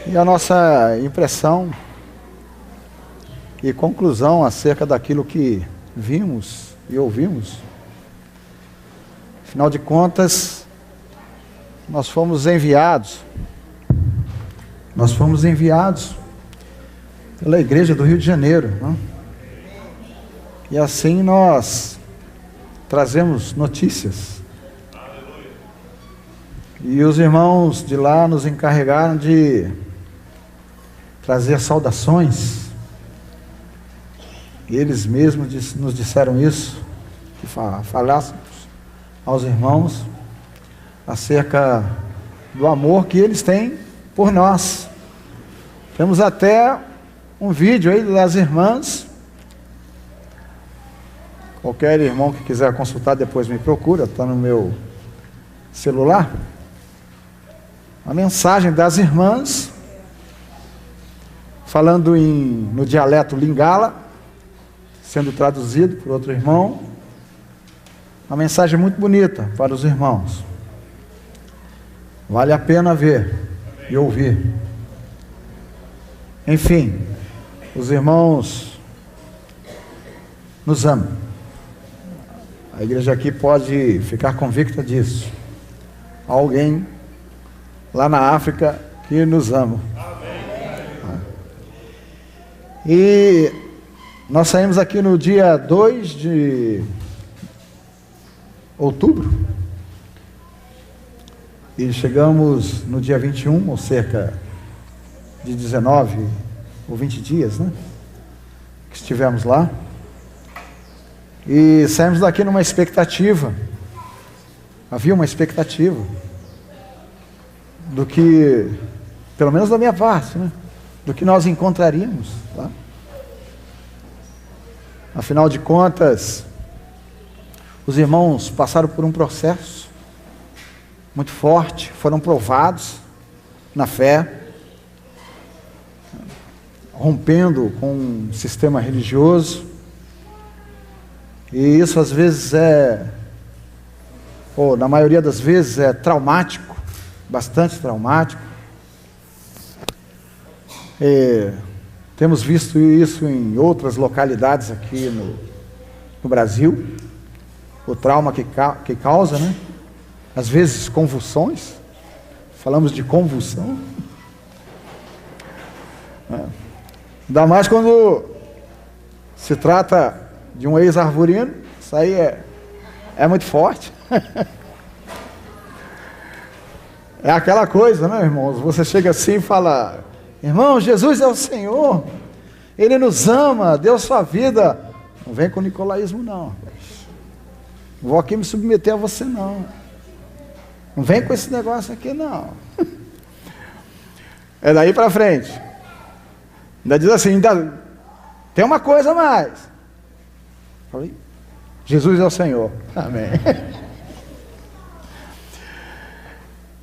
E a nossa impressão e conclusão acerca daquilo que vimos e ouvimos. Afinal de contas, nós fomos enviados pela Igreja do Rio de Janeiro, não? E assim nós trazemos notícias. E os irmãos de lá nos encarregaram de trazer saudações. E eles mesmos nos disseram isso, que falássemos aos irmãos acerca do amor que eles têm por nós. Temos até um vídeo aí das irmãs. Qualquer irmão que quiser consultar depois me procura, está no meu celular. A mensagem das irmãs, falando no dialeto lingala, sendo traduzido por outro irmão. Uma mensagem muito bonita para os irmãos. Vale a pena ver e ouvir. Enfim, os irmãos nos amam. A igreja aqui pode ficar convicta disso. Há alguém lá na África que nos ama. E nós saímos aqui no dia 2 de outubro e chegamos no dia 21, ou cerca de 19 ou 20 dias, né? Que estivemos lá. E saímos daqui numa expectativa. Havia uma expectativa do que, pelo menos da minha parte, né? Do que nós encontraríamos lá. Afinal de contas, os irmãos passaram por um processo muito forte, foram provados na fé, rompendo com um sistema religioso, e isso às vezes ou na maioria das vezes é traumático, bastante traumático. Temos visto isso em outras localidades aqui no Brasil, o trauma que causa, né? Às vezes convulsões, falamos de convulsão, ainda mais quando se trata de um ex-arvorino, isso aí é muito forte. É aquela coisa, né, irmãos? Você chega assim e fala: irmão, Jesus é o Senhor, Ele nos ama, deu sua vida. Não vem com o nicolaísmo, não. Não vou aqui me submeter a você, não. Não vem com esse negócio aqui, não. É daí para frente. Ainda diz assim, ainda tem uma coisa a mais. Falei, Jesus é o Senhor. Amém.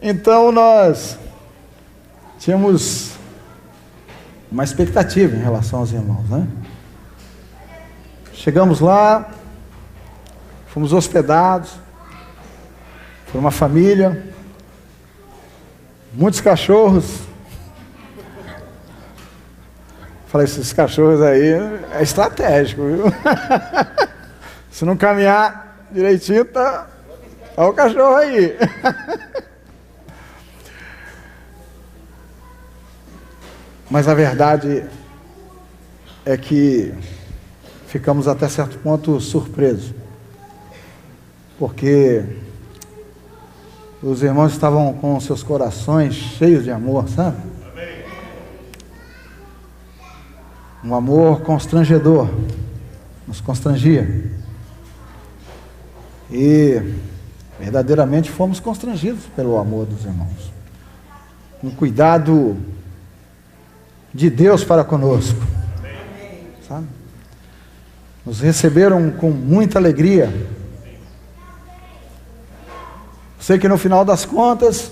Então nós tínhamos uma expectativa em relação aos irmãos, né? Chegamos lá, fomos hospedados por uma família, muitos cachorros. Falei, esses cachorros aí é estratégico, viu? Se não caminhar direitinho, tá o cachorro aí. Mas a verdade é que ficamos até certo ponto surpresos, porque os irmãos estavam com seus corações cheios de amor, sabe? Um amor constrangedor, nos constrangia. E verdadeiramente fomos constrangidos pelo amor dos irmãos. Um cuidado de Deus para conosco, sabe? Nos receberam com muita alegria. Sei que no final das contas,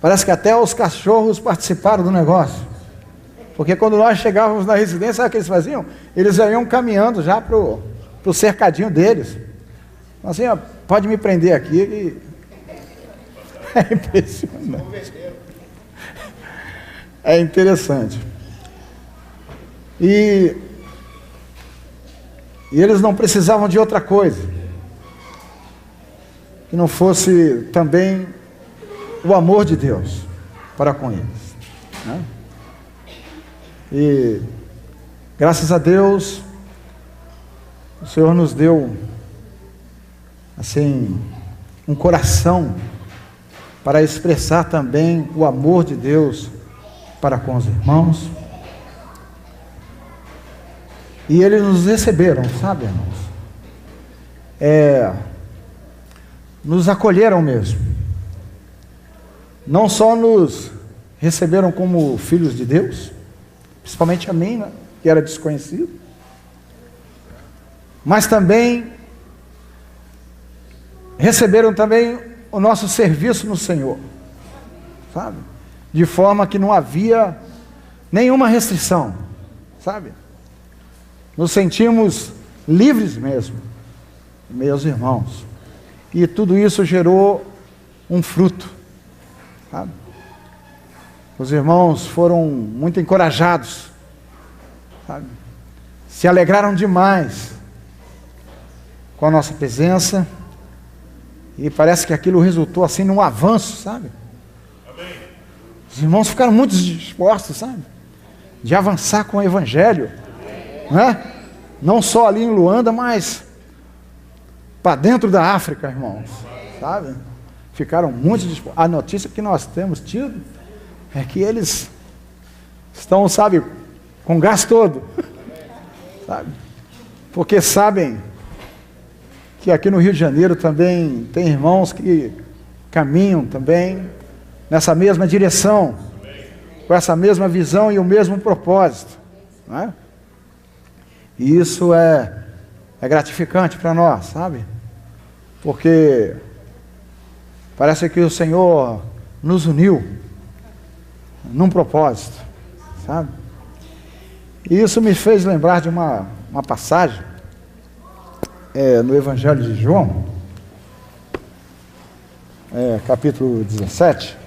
parece que até os cachorros participaram do negócio. Porque quando nós chegávamos na residência, sabe o que eles faziam? Eles iam caminhando já para o cercadinho deles. Assim, ó, pode me prender aqui. É impressionante. É interessante. E eles não precisavam de outra coisa que não fosse também o amor de Deus para com eles, né? E graças a Deus o Senhor nos deu assim um coração para expressar também o amor de Deus para com os irmãos. E eles nos receberam, sabe, irmãos? Nos acolheram mesmo. Não só nos receberam como filhos de Deus, principalmente a mim, né, que era desconhecido, mas também receberam também o nosso serviço no Senhor, sabe? De forma que não havia nenhuma restrição, sabe? Nos sentimos livres mesmo, meus irmãos. E tudo isso gerou um fruto, sabe? Os irmãos foram muito encorajados, sabe? Se alegraram demais com a nossa presença. E parece que aquilo resultou assim num avanço, sabe? Amém. Os irmãos ficaram muito dispostos, sabe? De avançar com o Evangelho, né? Não só ali em Luanda, mas para dentro da África, irmãos, sabe? Ficaram muito dispostos. A notícia que nós temos tido é que eles estão, sabe, com gás todo, sabe? Porque sabem que aqui no Rio de Janeiro também tem irmãos que caminham também nessa mesma direção, com essa mesma visão e o mesmo propósito, não é? E isso é gratificante para nós, sabe? Porque parece que o Senhor nos uniu num propósito, sabe? E isso me fez lembrar de uma passagem no Evangelho de João, capítulo 17.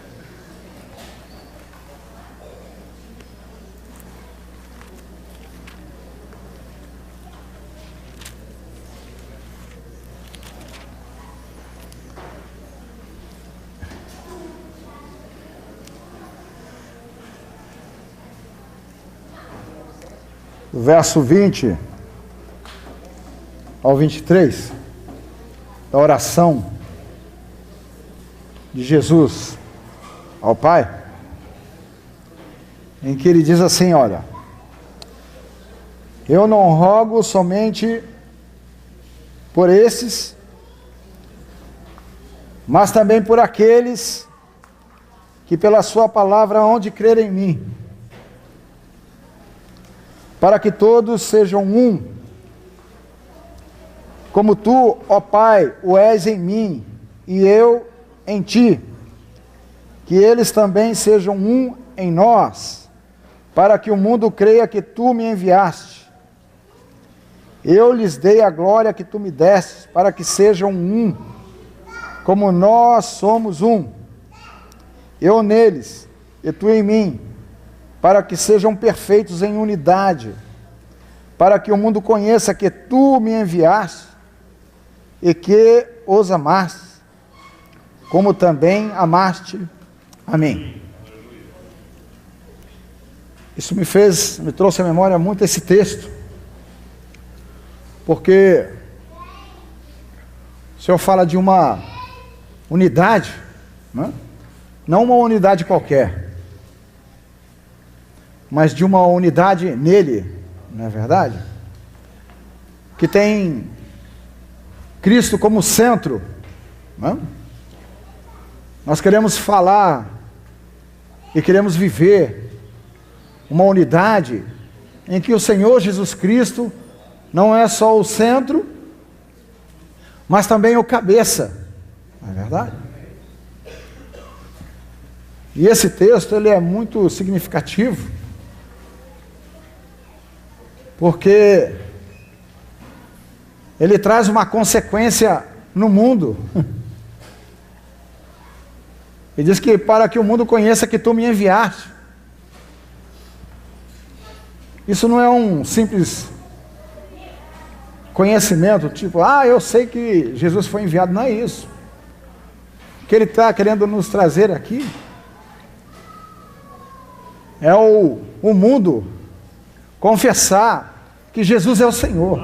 Verso 20 ao 23, da oração de Jesus ao Pai, em que ele diz assim: olha, eu não rogo somente por esses, mas também por aqueles que pela sua palavra hão de crer em mim, para que todos sejam um, como tu, ó Pai, o és em mim, e eu em ti, que eles também sejam um em nós, para que o mundo creia que tu me enviaste. Eu lhes dei a glória que tu me deste, para que sejam um, como nós somos um, eu neles, e tu em mim, para que sejam perfeitos em unidade, para que o mundo conheça que tu me enviaste e que os amaste, como também amaste a mim. Isso me trouxe à memória muito esse texto, porque o Senhor fala de uma unidade, né? Não uma unidade qualquer, mas de uma unidade nele, não é verdade? Que tem Cristo como centro, não? Nós queremos falar e queremos viver uma unidade em que o Senhor Jesus Cristo não é só o centro, mas também o cabeça, não é verdade? E esse texto ele é muito significativo, porque ele traz uma consequência no mundo. Ele diz que para que o mundo conheça que tu me enviaste. Isso não é um simples conhecimento, tipo, eu sei que Jesus foi enviado. Não é isso. O que Ele está querendo nos trazer aqui é o mundo confessar que Jesus é o Senhor.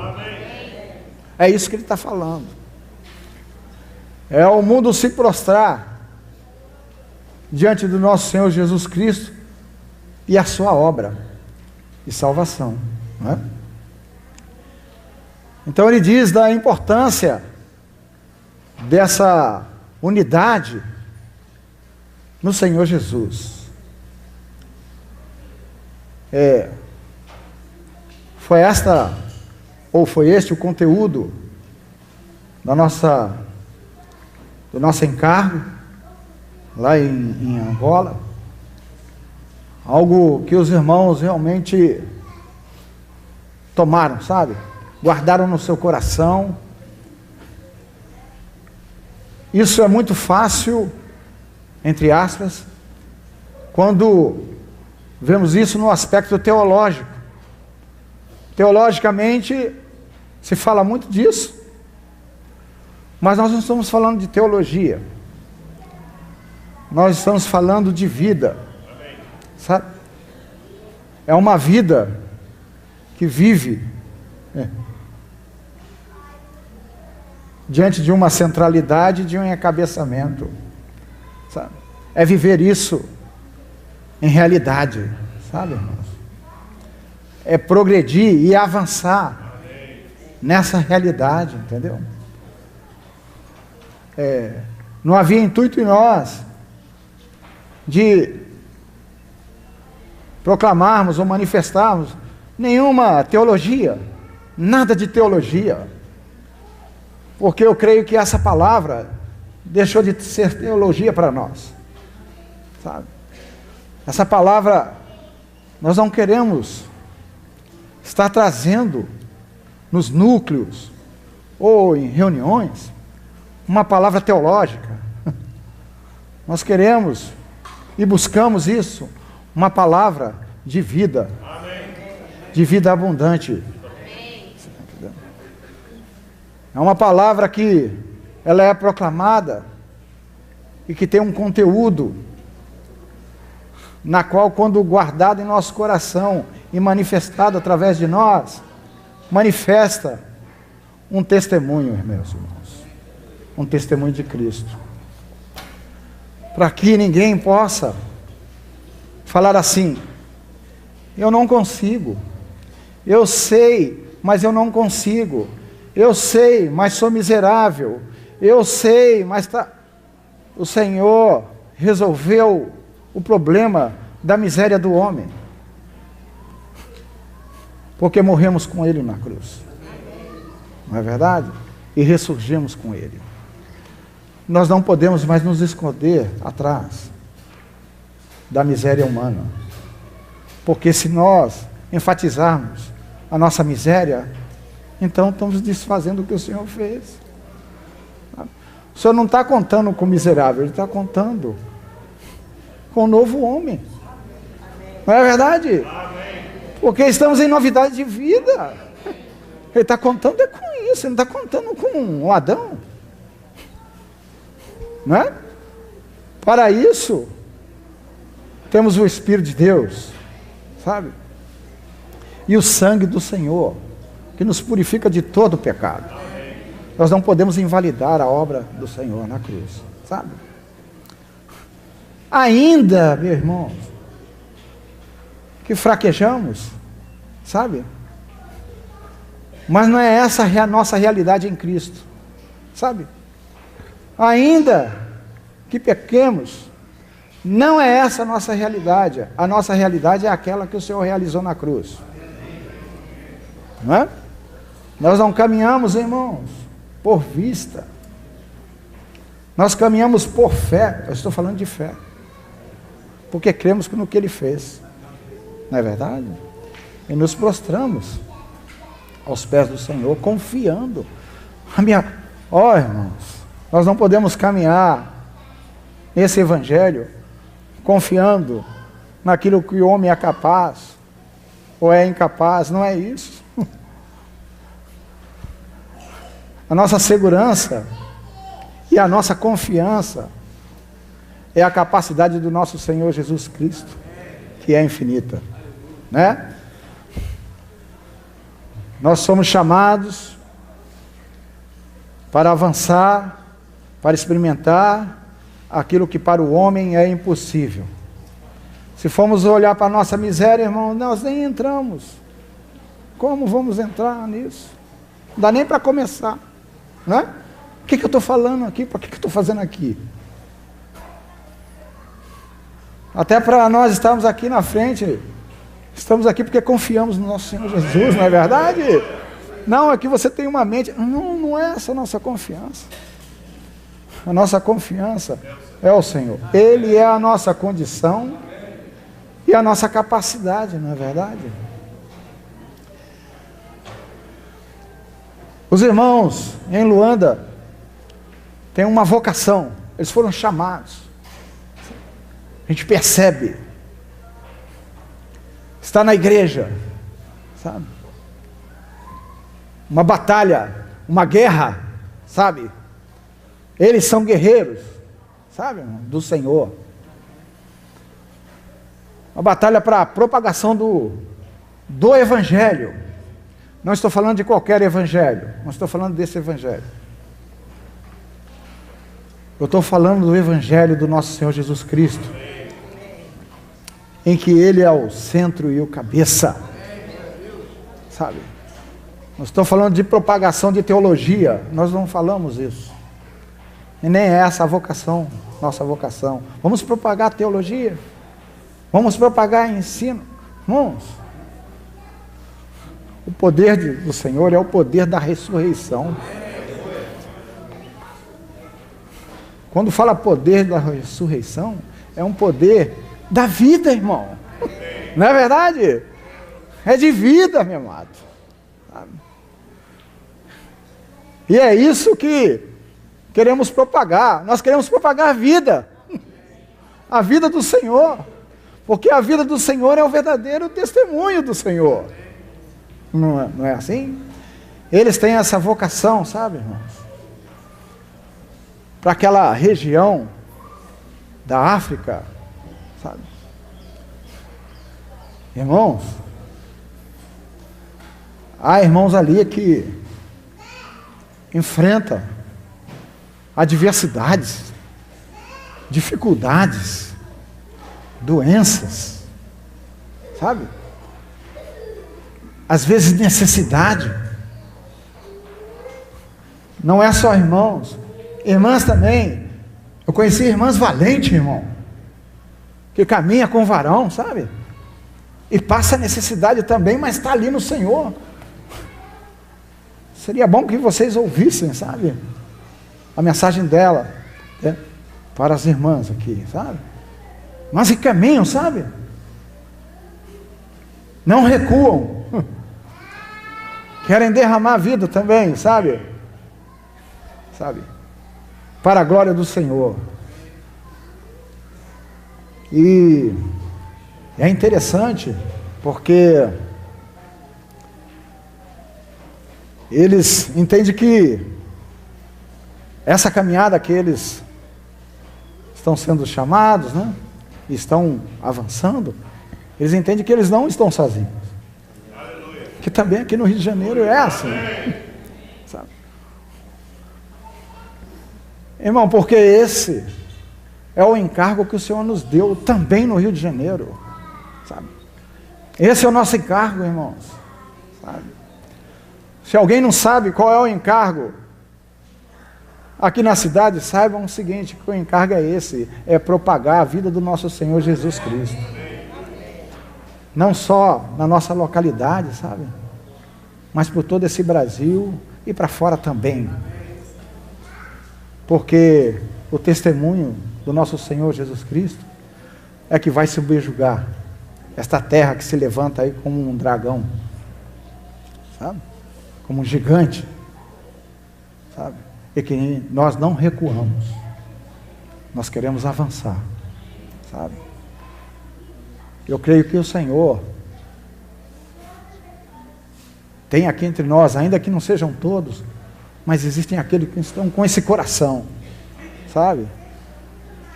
É isso que Ele está falando. É o mundo se prostrar diante do nosso Senhor Jesus Cristo e a sua obra de salvação, não é? Então ele diz da importância dessa unidade no Senhor Jesus. Foi este o conteúdo do nosso encargo lá em Angola. Algo que os irmãos realmente tomaram, sabe? Guardaram no seu coração. Isso é muito fácil, entre aspas, quando vemos isso no aspecto teológico. Teologicamente, se fala muito disso, mas nós não estamos falando de teologia. Nós estamos falando de vida, sabe? É uma vida que vive diante de uma centralidade, de um encabeçamento, sabe? É viver isso em realidade, sabe, irmãos? É progredir e avançar nessa realidade, entendeu? Não havia intuito em nós de proclamarmos ou manifestarmos nenhuma teologia, nada de teologia, porque eu creio que essa palavra deixou de ser teologia para nós, sabe? Essa palavra, nós não queremos estar trazendo nos núcleos ou em reuniões uma palavra teológica. Nós queremos e buscamos isso, uma palavra de vida, de vida abundante. É uma palavra que ela é proclamada e que tem um conteúdo na qual, quando guardado em nosso coração e manifestado através de nós, manifesta um testemunho, meus irmãos, um testemunho de Cristo, para que ninguém possa falar assim: eu não consigo, eu sei, mas eu não consigo, eu sei, mas sou miserável, eu sei, mas o Senhor resolveu o problema da miséria do homem, porque morremos com Ele na cruz, não é verdade? E ressurgimos com Ele. Nós não podemos mais nos esconder atrás da miséria humana, porque se nós enfatizarmos a nossa miséria, então estamos desfazendo o que o Senhor fez. O Senhor não está contando com o miserável, Ele está contando com o novo homem. Não é verdade? Porque estamos em novidade de vida. Ele está contando com isso, Ele não está contando com o Adão. Não é? Para isso, temos o Espírito de Deus, sabe? E o sangue do Senhor, que nos purifica de todo o pecado. Nós não podemos invalidar a obra do Senhor na cruz, sabe? Ainda, meus irmãos, que fraquejamos, sabe? Mas não é essa a nossa realidade em Cristo, sabe? Ainda que pequemos, não é essa a nossa realidade. A nossa realidade é aquela que o Senhor realizou na cruz. Não é? Nós não caminhamos, irmãos, por vista. Nós caminhamos por fé. Eu estou falando de fé, porque cremos no que Ele fez. Não é verdade? E nos prostramos aos pés do Senhor, confiando. Irmãos, nós não podemos caminhar nesse Evangelho confiando naquilo que o homem é capaz, ou é incapaz, não é isso. A nossa segurança e a nossa confiança é a capacidade do nosso Senhor Jesus Cristo, que é infinita, né? Nós somos chamados para avançar, para experimentar aquilo que para o homem é impossível. Se formos olhar para a nossa miséria, irmão, nós nem entramos. Como vamos entrar nisso? Não dá nem para começar, né? O que eu estou falando aqui? Para que eu estou fazendo aqui? Até para nós estarmos aqui na frente, estamos aqui porque confiamos no nosso Senhor Jesus, não é verdade? Não, é que você tem uma mente. Não é essa a nossa confiança. A nossa confiança é o Senhor. Ele é a nossa condição e a nossa capacidade, não é verdade? Os irmãos em Luanda têm uma vocação, eles foram chamados. A gente percebe. Está na igreja, sabe? Uma batalha, uma guerra, sabe? Eles são guerreiros, sabe, do Senhor. Uma batalha para a propagação do Evangelho. Não estou falando de qualquer Evangelho, não estou falando desse Evangelho. Eu estou falando do Evangelho do nosso Senhor Jesus Cristo, em que Ele é o centro e o cabeça, sabe? Não estou falando de propagação de teologia, nós não falamos isso. E nem é essa a vocação, nossa vocação. Vamos propagar teologia, vamos propagar ensino. Irmãos, o poder do Senhor é o poder da ressurreição. Quando fala poder da ressurreição, é um poder da vida, irmão. Não é verdade? É de vida, meu amado. E é isso que queremos propagar. Nós queremos propagar a vida. A vida do Senhor. Porque a vida do Senhor é o verdadeiro testemunho do Senhor. Não é assim? Eles têm essa vocação, sabe, irmãos? Para aquela região da África, sabe? Irmãos, há irmãos ali que enfrentam adversidades, dificuldades, doenças, sabe? Às vezes necessidade. Não é só irmãos, irmãs também. Eu conheci irmãs valentes, irmão, que caminha com varão, sabe? E passa necessidade também, mas está ali no Senhor. Seria bom que vocês ouvissem, sabe? A mensagem dela, né? Para as irmãs aqui, sabe? Mas que caminham, sabe? Não recuam. Querem derramar a vida também, sabe? Sabe? Para a glória do Senhor. E é interessante, porque eles entendem que essa caminhada que eles estão sendo chamados, né? Estão avançando, eles entendem que eles não estão sozinhos. Aleluia. Que também aqui no Rio de Janeiro é assim. Sabe? Irmão, porque esse é o encargo que o Senhor nos deu também no Rio de Janeiro. Sabe? Esse é o nosso encargo, irmãos. Sabe? Se alguém não sabe qual é o encargo aqui na cidade, saibam o seguinte, que o encargo é esse, é propagar a vida do nosso Senhor Jesus Cristo. Não só na nossa localidade, sabe? Mas por todo esse Brasil e para fora também. Porque o testemunho do nosso Senhor Jesus Cristo é que vai subjugar esta terra que se levanta aí como um dragão, sabe? Como um gigante, sabe? E que nós não recuamos, nós queremos avançar, sabe? Eu creio que o Senhor Tem aqui entre nós, ainda que não sejam todos, mas existem aqueles que estão com esse coração, sabe?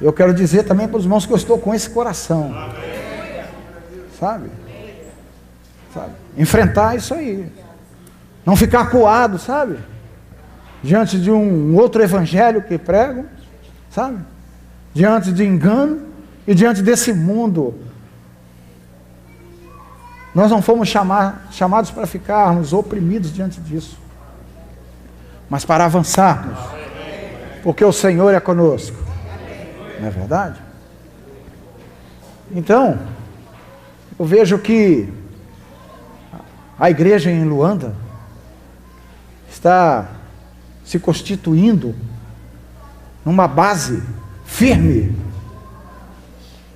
Eu quero dizer também para os irmãos que eu estou com esse coração, sabe? Enfrentar isso aí, não ficar acuado, sabe? Diante de um outro evangelho que pregam, sabe? Diante de engano e diante desse mundo. Nós não fomos chamados para ficarmos oprimidos diante disso, mas para avançarmos, porque o Senhor é conosco, não é verdade? Então, eu vejo que a igreja em Luanda está se constituindo numa base firme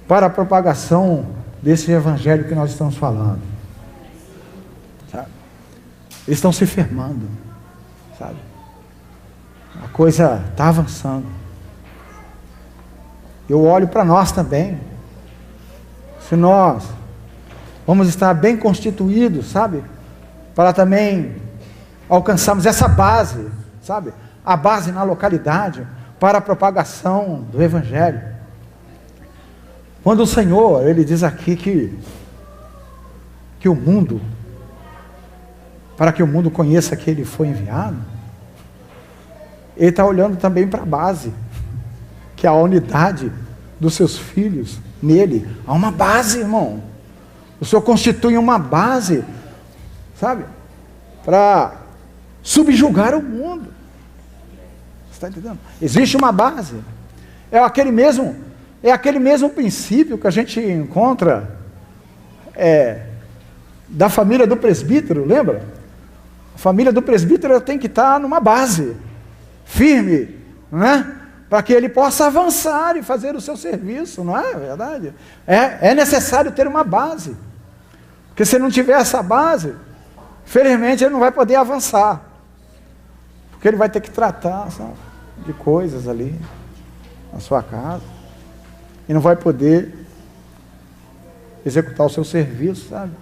para a propagação desse evangelho que nós estamos falando, sabe? Eles estão se firmando, sabe? A coisa está avançando. Eu olho para nós também. Se nós vamos estar bem constituídos, sabe? Para também alcançarmos essa base, sabe? A base na localidade para a propagação do evangelho. Quando o Senhor, Ele diz aqui que o mundo, para que o mundo conheça que Ele foi enviado, Ele está olhando também para a base, que é a unidade dos seus filhos nele. Há uma base, irmão. O Senhor constitui uma base, sabe? Para subjugar o mundo. Você está entendendo? Existe uma base. É aquele mesmo princípio que a gente encontra da família do presbítero, lembra? A família do presbítero tem que estar numa base firme, né? Para que ele possa avançar e fazer o seu serviço, não é verdade? É necessário ter uma base, porque se não tiver essa base, felizmente ele não vai poder avançar, porque ele vai ter que tratar, sabe, de coisas ali na sua casa, e não vai poder executar o seu serviço, sabe?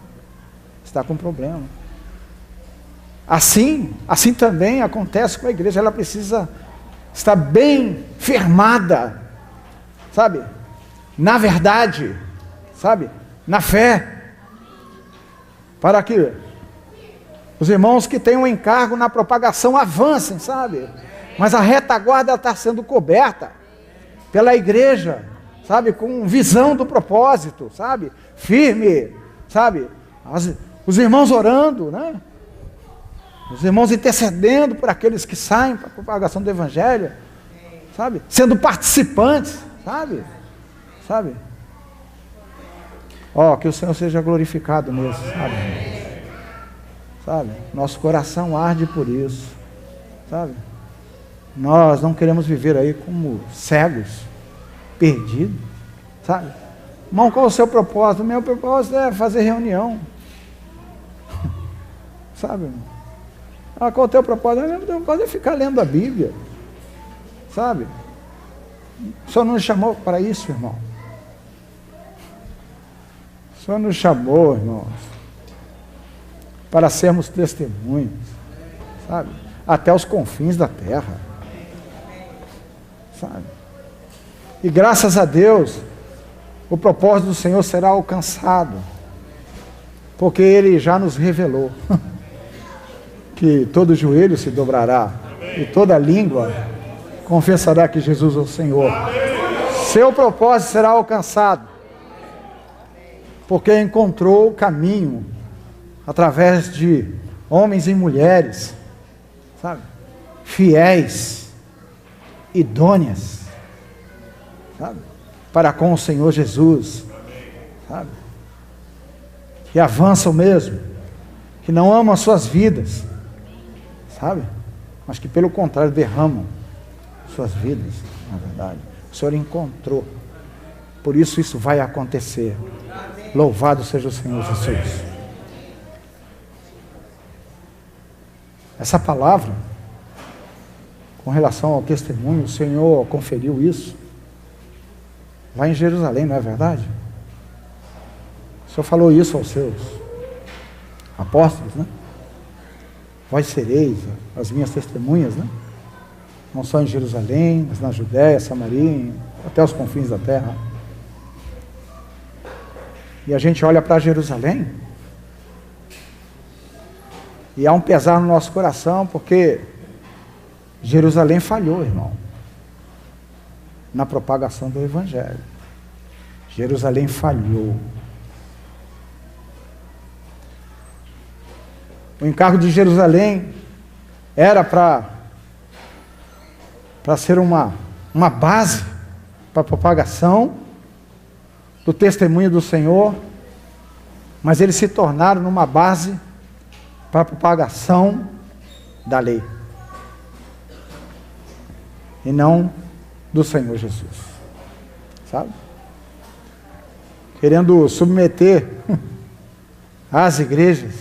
Está com problema. Assim também acontece com a igreja. Ela precisa estar bem firmada, sabe? Na verdade, sabe? Na fé, para que os irmãos que têm um encargo na propagação avancem, sabe? Mas a retaguarda está sendo coberta pela igreja, sabe? Com visão do propósito, sabe? Firme, sabe? Os irmãos orando, né? Os irmãos intercedendo por aqueles que saem para a propagação do evangelho, sabe? Sendo participantes, sabe? Que o Senhor seja glorificado nisso, sabe? Nosso coração arde por isso, sabe? Nós não queremos viver aí como cegos, perdidos, sabe? Irmão, qual é o seu propósito? O meu propósito é fazer reunião, sabe, irmão? Qual é o teu propósito? O meu propósito é ficar lendo a Bíblia, sabe? O Senhor não nos chamou para isso, irmão. O Senhor nos chamou, irmãos, para sermos testemunhos, sabe? Até os confins da terra, sabe? E graças a Deus, o propósito do Senhor será alcançado, porque Ele já nos revelou que todo joelho se dobrará e toda língua confessará que Jesus é o Senhor. Seu propósito será alcançado, porque encontrou o caminho através de homens e mulheres, sabe? Fiéis, idôneas, sabe? Para com o Senhor Jesus, sabe? Que avançam mesmo, que não amam as suas vidas, sabe? Mas que pelo contrário derramam suas vidas, na verdade. O Senhor encontrou, por isso vai acontecer. Louvado seja o Senhor Jesus. Essa palavra, com relação ao testemunho, o Senhor conferiu isso lá em Jerusalém, não é verdade? O Senhor falou isso aos seus apóstolos, né? vós sereis as minhas testemunhas, né? Não só em Jerusalém, mas na Judéia, Samaria, até os confins da terra. E a gente olha para Jerusalém, e há um pesar no nosso coração, porque Jerusalém falhou, irmão, na propagação do Evangelho. Jerusalém falhou. O encargo de Jerusalém era para ser uma base para a propagação do testemunho do Senhor, mas eles se tornaram numa base para a propagação da lei, e não do Senhor Jesus, sabe? Querendo submeter as igrejas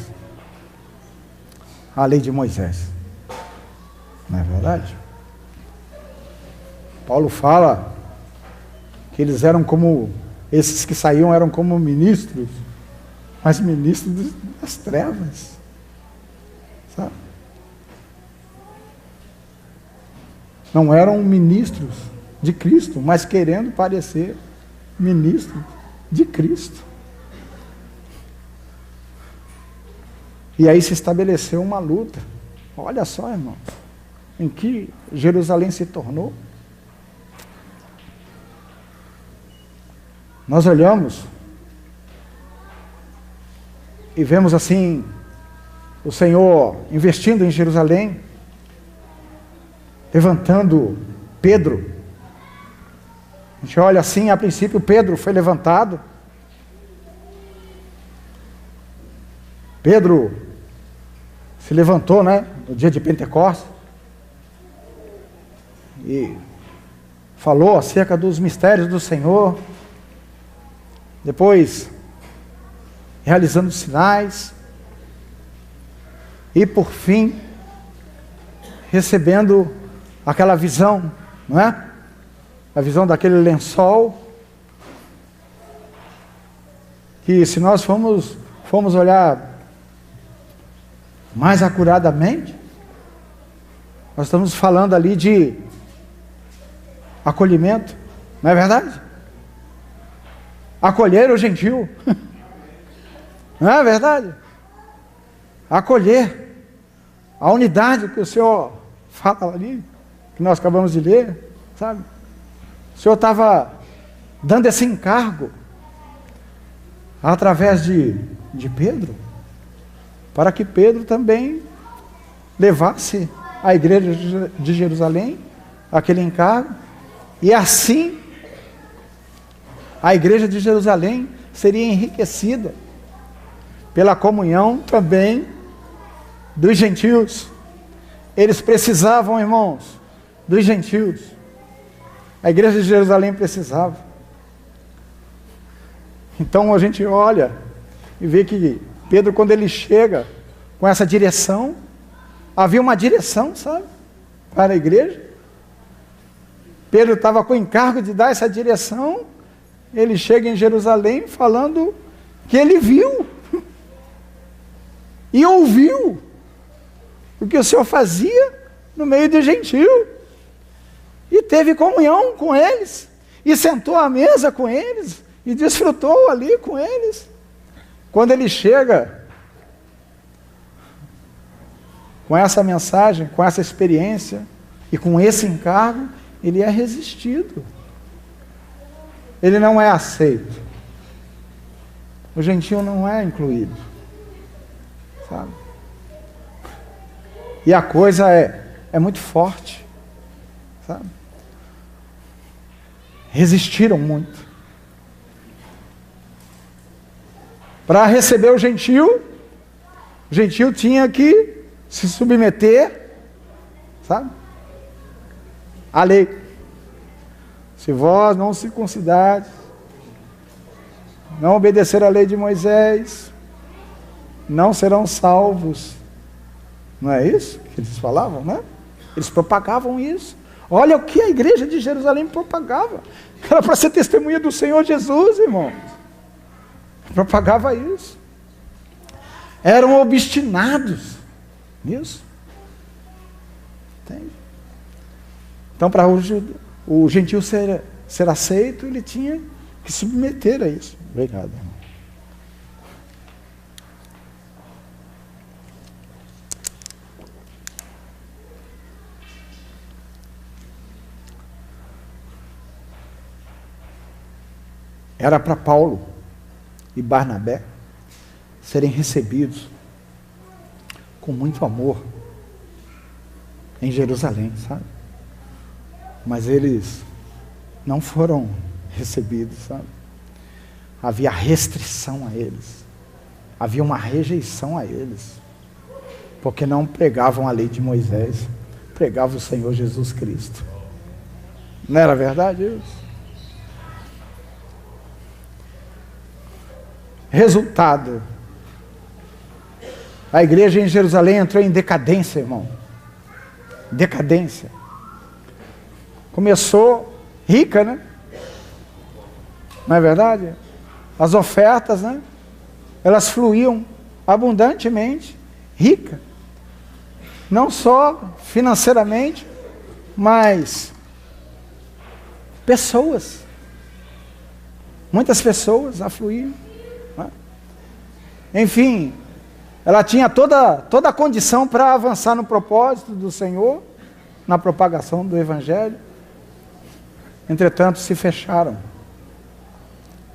à lei de Moisés. Não é verdade? Paulo fala que eles eram como, esses que saíam eram como ministros, mas ministros das trevas, sabe? Não eram ministros de Cristo, mas querendo parecer ministros de Cristo. E aí se estabeleceu uma luta. Olha só, irmãos, em que Jerusalém se tornou. Nós olhamos e vemos assim o Senhor investindo em Jerusalém, levantando Pedro. A gente olha assim, a princípio Pedro foi levantado. Pedro se levantou, né, no dia de Pentecostes, e falou acerca dos mistérios do Senhor, depois realizando sinais, e por fim recebendo aquela visão, não é? A visão daquele lençol, que se nós formos olhar mais acuradamente, nós estamos falando ali de acolhimento, não é verdade? Acolher o gentil, não é verdade? Acolher a unidade que o Senhor fala ali, que nós acabamos de ler, sabe? O Senhor estava dando esse encargo através de Pedro, para que Pedro também levasse a igreja de Jerusalém aquele encargo, e assim a igreja de Jerusalém seria enriquecida pela comunhão também dos gentios. Eles precisavam, irmãos, dos gentios. A igreja de Jerusalém precisava. Então a gente olha e vê que Pedro, quando ele chega com essa direção, havia uma direção, sabe, para a igreja. Pedro estava com o encargo de dar essa direção. Ele chega em Jerusalém falando que ele viu e ouviu o que o Senhor fazia no meio de gentil, e teve comunhão com eles, e sentou à mesa com eles, e desfrutou ali com eles. Quando ele chega com essa mensagem, com essa experiência e com esse encargo, ele é resistido, ele não é aceito, o gentil não é incluído, sabe? E a coisa é muito forte, sabe? Resistiram muito. Para receber o gentil tinha que se submeter, sabe, à lei. Se vós não circuncidares, não obedecer à lei de Moisés, não serão salvos. Não é isso que eles falavam, né? Eles propagavam isso. Olha o que a igreja de Jerusalém propagava. Era para ser testemunha do Senhor Jesus, irmãos. Propagava isso. Eram obstinados nisso. Entende? Então, para o gentio ser aceito, ele tinha que se submeter a isso. Obrigado, irmão. Era para Paulo e Barnabé serem recebidos com muito amor em Jerusalém, sabe? Mas eles não foram recebidos, sabe? Havia restrição a eles, havia uma rejeição a eles, porque não pregavam a lei de Moisés, pregavam o Senhor Jesus Cristo. Não era verdade isso? Resultado: a igreja em Jerusalém entrou em decadência, irmão. Decadência. Começou rica, né? Não é verdade? As ofertas, né? Elas fluíam abundantemente, rica. Não só financeiramente, mas pessoas. Muitas pessoas afluíam. Enfim, ela tinha toda a condição para avançar no propósito do Senhor, na propagação do Evangelho. Entretanto, se fecharam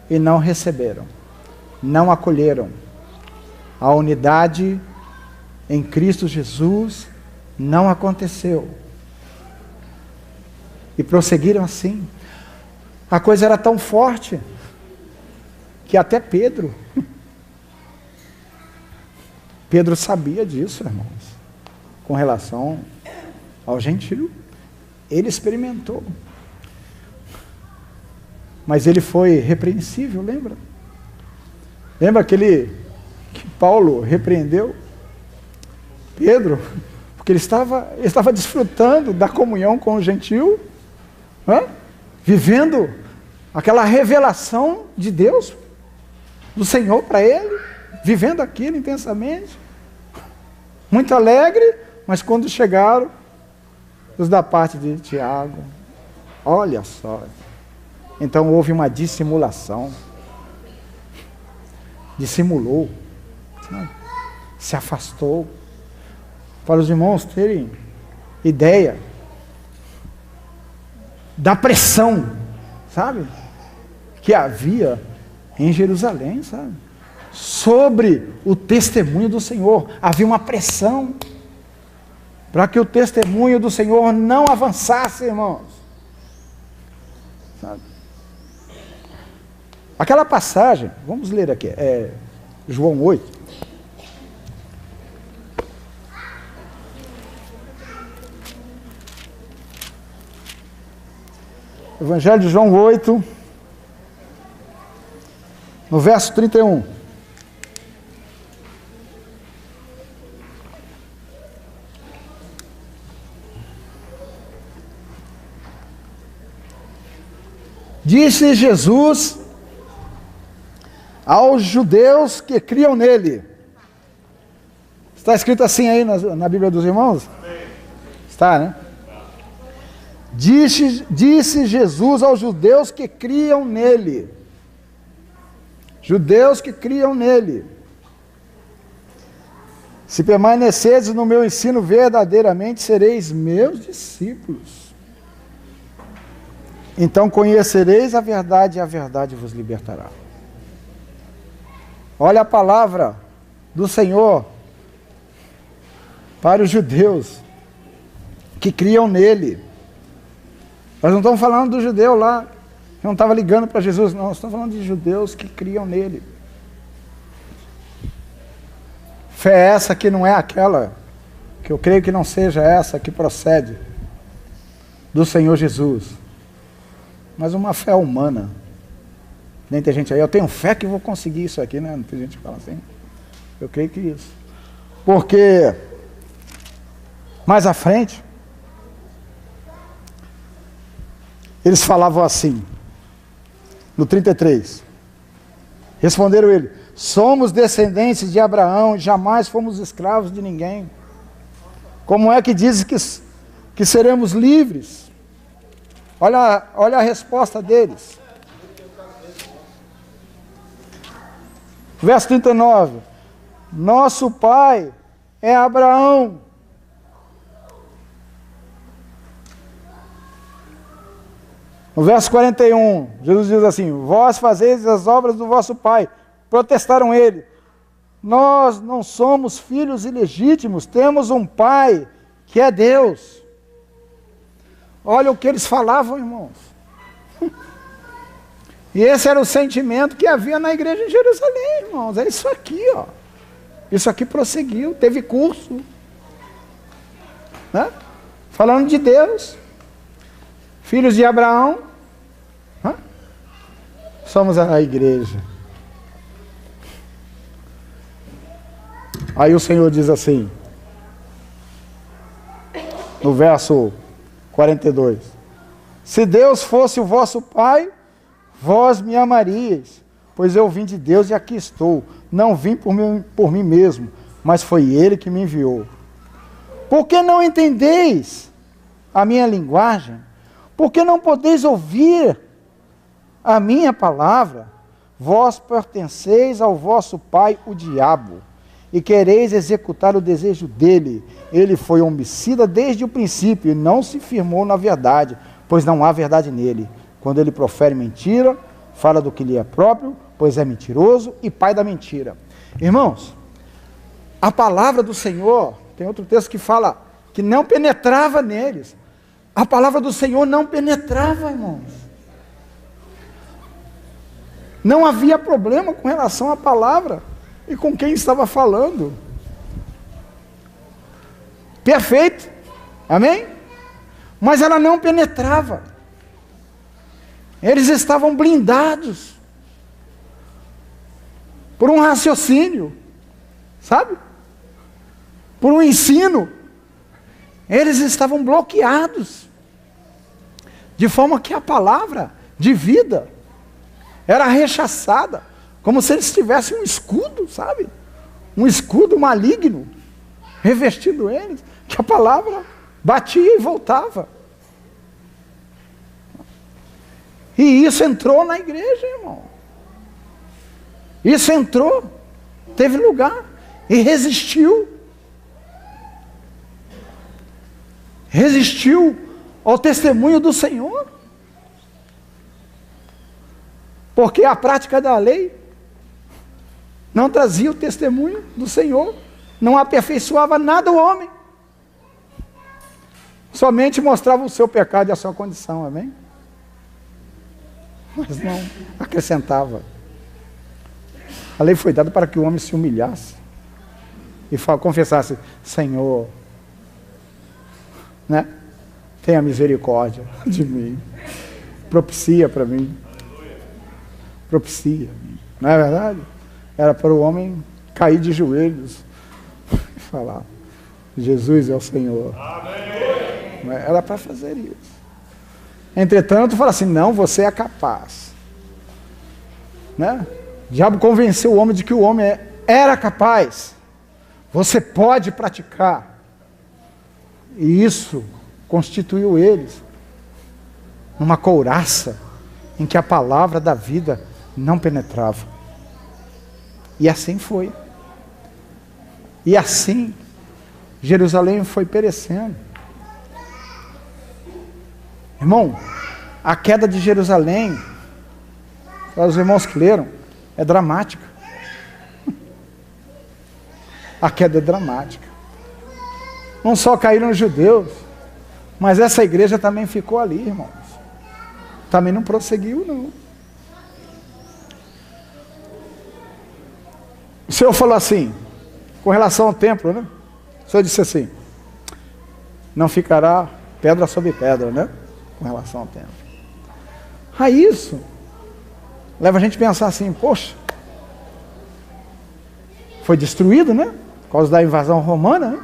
e não receberam, não acolheram. A unidade em Cristo Jesus não aconteceu. E prosseguiram assim. A coisa era tão forte que até Pedro sabia disso, irmãos, com relação ao gentio. Ele experimentou. Mas ele foi repreensível, lembra? Lembra que Paulo repreendeu Pedro? Porque ele estava desfrutando da comunhão com o gentio, vivendo aquela revelação de Deus, do Senhor para ele, vivendo aquilo intensamente. Muito alegre, mas quando chegaram os da parte de Tiago, olha só, então houve uma dissimulação, dissimulou, sabe? Se afastou, para os irmãos terem ideia da pressão, sabe, que havia em Jerusalém, sabe? Sobre o testemunho do Senhor. Havia uma pressão para que o testemunho do Senhor não avançasse, irmãos. Sabe? Aquela passagem, vamos ler aqui, João 8. Evangelho de João 8, no verso 31. Disse Jesus aos judeus que criam nele. Está escrito assim aí na Bíblia dos irmãos? Amém. Está, né? Disse Jesus aos judeus que criam nele. Judeus que criam nele. Se permaneceres no meu ensino verdadeiramente, sereis meus discípulos. Então conhecereis a verdade e a verdade vos libertará. Olha a palavra do Senhor para os judeus que criam nele. Nós não estamos falando do judeu lá, que não estava ligando para Jesus, não. Nós estamos falando de judeus que criam nele. Fé essa que não é aquela, que eu creio que não seja essa que procede do Senhor Jesus, mas uma fé humana. Nem tem gente aí, eu tenho fé que vou conseguir isso aqui, né? Não tem gente que fala assim. Eu creio que isso. Porque mais à frente, eles falavam assim, no 33. Responderam ele: somos descendentes de Abraão, jamais fomos escravos de ninguém. Como é que diz que seremos livres? Olha a resposta deles. Verso 39. Nosso pai é Abraão. No verso 41, Jesus diz assim: vós fazeis as obras do vosso pai. Protestaram ele: nós não somos filhos ilegítimos, temos um pai que é Deus. Olha o que eles falavam, irmãos. E esse era o sentimento que havia na igreja de Jerusalém, irmãos. É isso aqui, ó. Isso aqui prosseguiu, teve curso, né? Falando de Deus. Filhos de Abraão, somos a igreja. Aí o Senhor diz assim, no verso 42, se Deus fosse o vosso Pai, vós me amaríeis, pois eu vim de Deus e aqui estou. Não vim por mim mesmo, mas foi Ele que me enviou. Por que não entendeis a minha linguagem? Por que não podeis ouvir a minha palavra? Vós pertenceis ao vosso pai, o diabo, e quereis executar o desejo dele. Ele foi homicida desde o princípio e não se firmou na verdade, pois não há verdade nele. Quando ele profere mentira, fala do que lhe é próprio, pois é mentiroso e pai da mentira. Irmãos, a palavra do Senhor, tem outro texto que fala que não penetrava neles. A palavra do Senhor não penetrava, irmãos. Não havia problema com relação à palavra e com quem estava falando. Perfeito, amém? Mas ela não penetrava. Eles estavam blindados por um raciocínio, sabe? Por um ensino. Eles estavam bloqueados, de forma que a palavra de vida era rechaçada, como se eles tivessem um escudo, sabe? Um escudo maligno, revestido eles, que a palavra batia e voltava. E isso entrou na igreja, irmão. Isso entrou, teve lugar, e resistiu. Resistiu ao testemunho do Senhor. Porque a prática da lei não trazia o testemunho do Senhor, não aperfeiçoava nada o homem. Somente mostrava o seu pecado e a sua condição, amém? Mas não acrescentava. A lei foi dada para que o homem se humilhasse e confessasse: Senhor, né? Tenha misericórdia de mim, propicia para mim, propicia, não é verdade? Era para o homem cair de joelhos e falar: Jesus é o Senhor. Amém. Era para fazer isso. Entretanto, fala assim: não, você é capaz, né? O diabo convenceu o homem de que o homem era capaz. Você pode praticar. E isso constituiu eles numa couraça em que a palavra da vida não penetrava. E assim foi. E assim Jerusalém foi perecendo. Irmão, a queda de Jerusalém, para os irmãos que leram, é dramática. A queda é dramática. Não só caíram os judeus, mas essa igreja também ficou ali, irmãos. Também não prosseguiu, não. O Senhor falou assim, com relação ao templo, né? O Senhor disse assim: não ficará pedra sobre pedra, né? Com relação ao templo. Aí isso leva a gente a pensar assim: poxa, foi destruído, né? Por causa da invasão romana, né?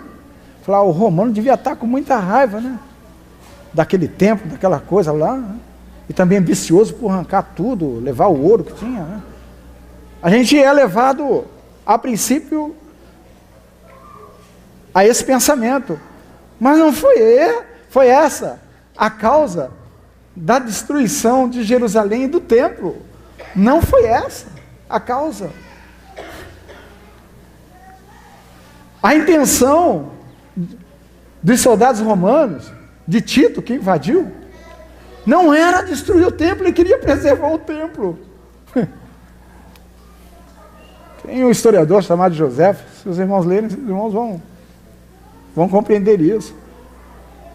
Falar, o romano devia estar com muita raiva, né? Daquele templo, daquela coisa lá, né? E também ambicioso por arrancar tudo, levar o ouro que tinha, né? A gente é levado, a princípio, a esse pensamento. Mas não foi essa a causa da destruição de Jerusalém e do templo. Não foi essa a causa. A intenção dos soldados romanos, de Tito, que invadiu, não era destruir o templo, ele queria preservar o templo. Tem um historiador chamado José, se os irmãos lerem, os irmãos vão compreender isso.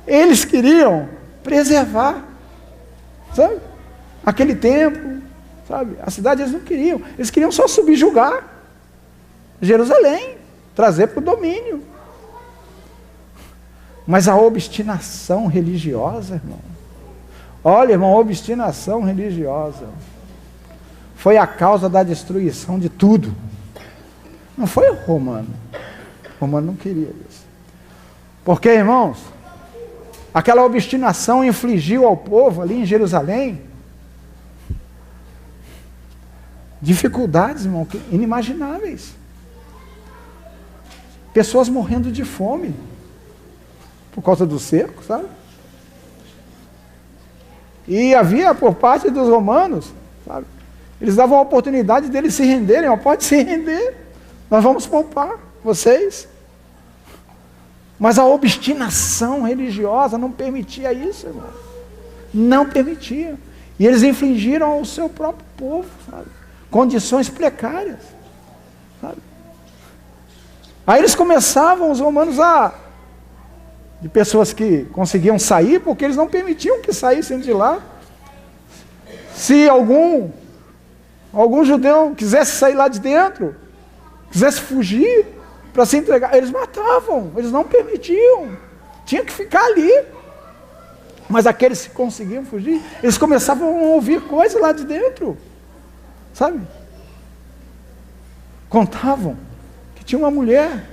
Eles queriam preservar, sabe, aquele templo, sabe, a cidade eles não queriam, eles queriam só subjugar Jerusalém, trazer para o domínio. Mas a obstinação religiosa, irmão, olha, irmão, a obstinação religiosa foi a causa da destruição de tudo. Não foi o romano. O romano não queria isso. Porque, irmãos, aquela obstinação infligiu ao povo ali em Jerusalém dificuldades, irmão, inimagináveis. Pessoas morrendo de fome por causa do cerco, sabe? E havia por parte dos romanos, sabe? Eles davam a oportunidade deles se renderem, ó, pode se render, nós vamos poupar vocês. Mas a obstinação religiosa não permitia isso, irmão. Não permitia. E eles infligiram ao seu próprio povo, sabe, condições precárias, sabe? Aí eles começavam, os romanos, de pessoas que conseguiam sair, porque eles não permitiam que saíssem de lá. Se algum judeu quisesse sair lá de dentro, quisesse fugir para se entregar, eles matavam, eles não permitiam, tinha que ficar ali. Mas aqueles que conseguiam fugir, eles começavam a ouvir coisas lá de dentro, sabe? Contavam que tinha uma mulher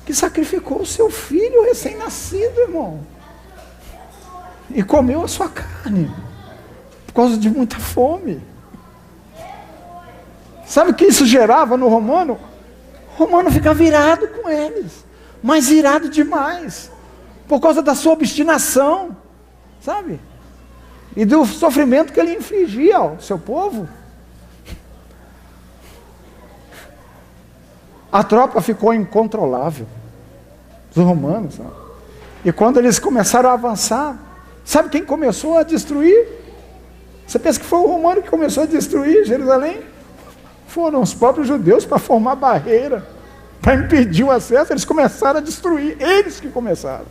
que sacrificou o seu filho recém-nascido, irmão, e comeu a sua carne por causa de muita fome. Sabe o que isso gerava no romano? O romano ficava irado com eles, mas irado demais, por causa da sua obstinação, sabe? E do sofrimento que ele infligia ao seu povo. A tropa ficou incontrolável, os romanos, sabe? E quando eles começaram a avançar, sabe quem começou a destruir? Você pensa que foi o romano que começou a destruir Jerusalém? Foram os próprios judeus para formar barreira, para impedir o acesso. Eles começaram a destruir, eles que começaram.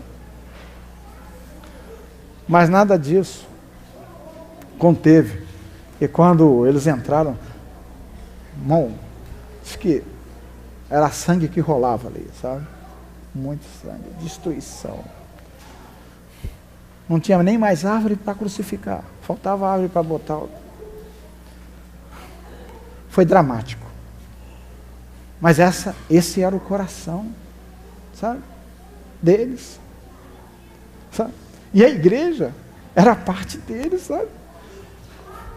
Mas nada disso conteve. E quando eles entraram, irmão, acho que era sangue que rolava ali, sabe? Muito sangue, destruição. Não tinha nem mais árvore para crucificar, faltava árvore para botar. Foi dramático. Mas esse era o coração, sabe, deles, sabe? E a igreja era parte deles, sabe?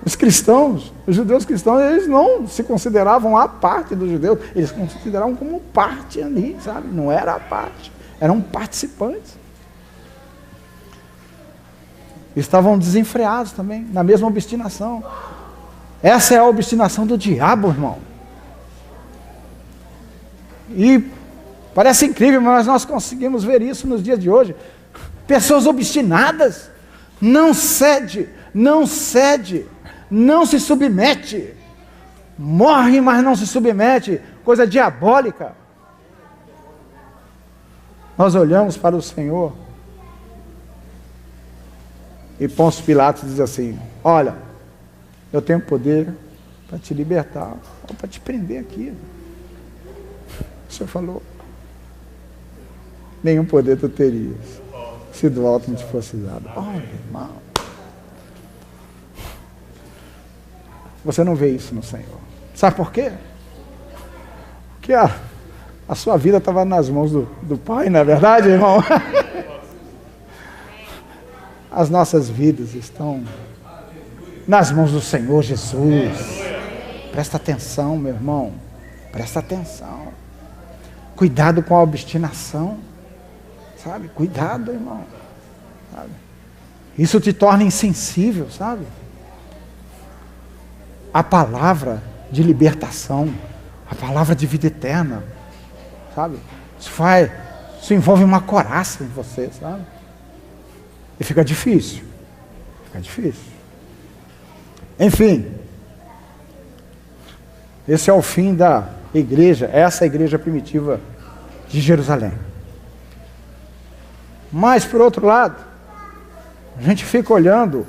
Os cristãos, os judeus cristãos, eles não se consideravam a parte dos judeus, eles se consideravam como parte ali, sabe? Não era a parte, eram participantes. Estavam desenfreados também, na mesma obstinação. Essa é a obstinação do diabo, irmão. E parece incrível, mas nós conseguimos ver isso nos dias de hoje. Pessoas obstinadas, não cede, não se submete, morre, mas não se submete, coisa diabólica. Nós olhamos para o Senhor e Pôncio Pilatos diz assim: olha, eu tenho poder para te libertar, ou para te prender aqui. O Senhor falou: nenhum poder tu terias, se do alto não te fosse dado. Olha, irmão, você não vê isso no Senhor. Sabe por quê? Porque a sua vida estava nas mãos do Pai, não é verdade, irmão? As nossas vidas estão nas mãos do Senhor Jesus. Presta atenção, meu irmão, presta atenção. Cuidado com a obstinação, sabe? Cuidado, irmão, sabe? Isso te torna insensível, sabe? A palavra de libertação, a palavra de vida eterna, sabe? Isso envolve uma coraça em você, sabe? E fica difícil. Fica difícil. Enfim, esse é o fim da igreja, essa igreja primitiva de Jerusalém. Mas, por outro lado, a gente fica olhando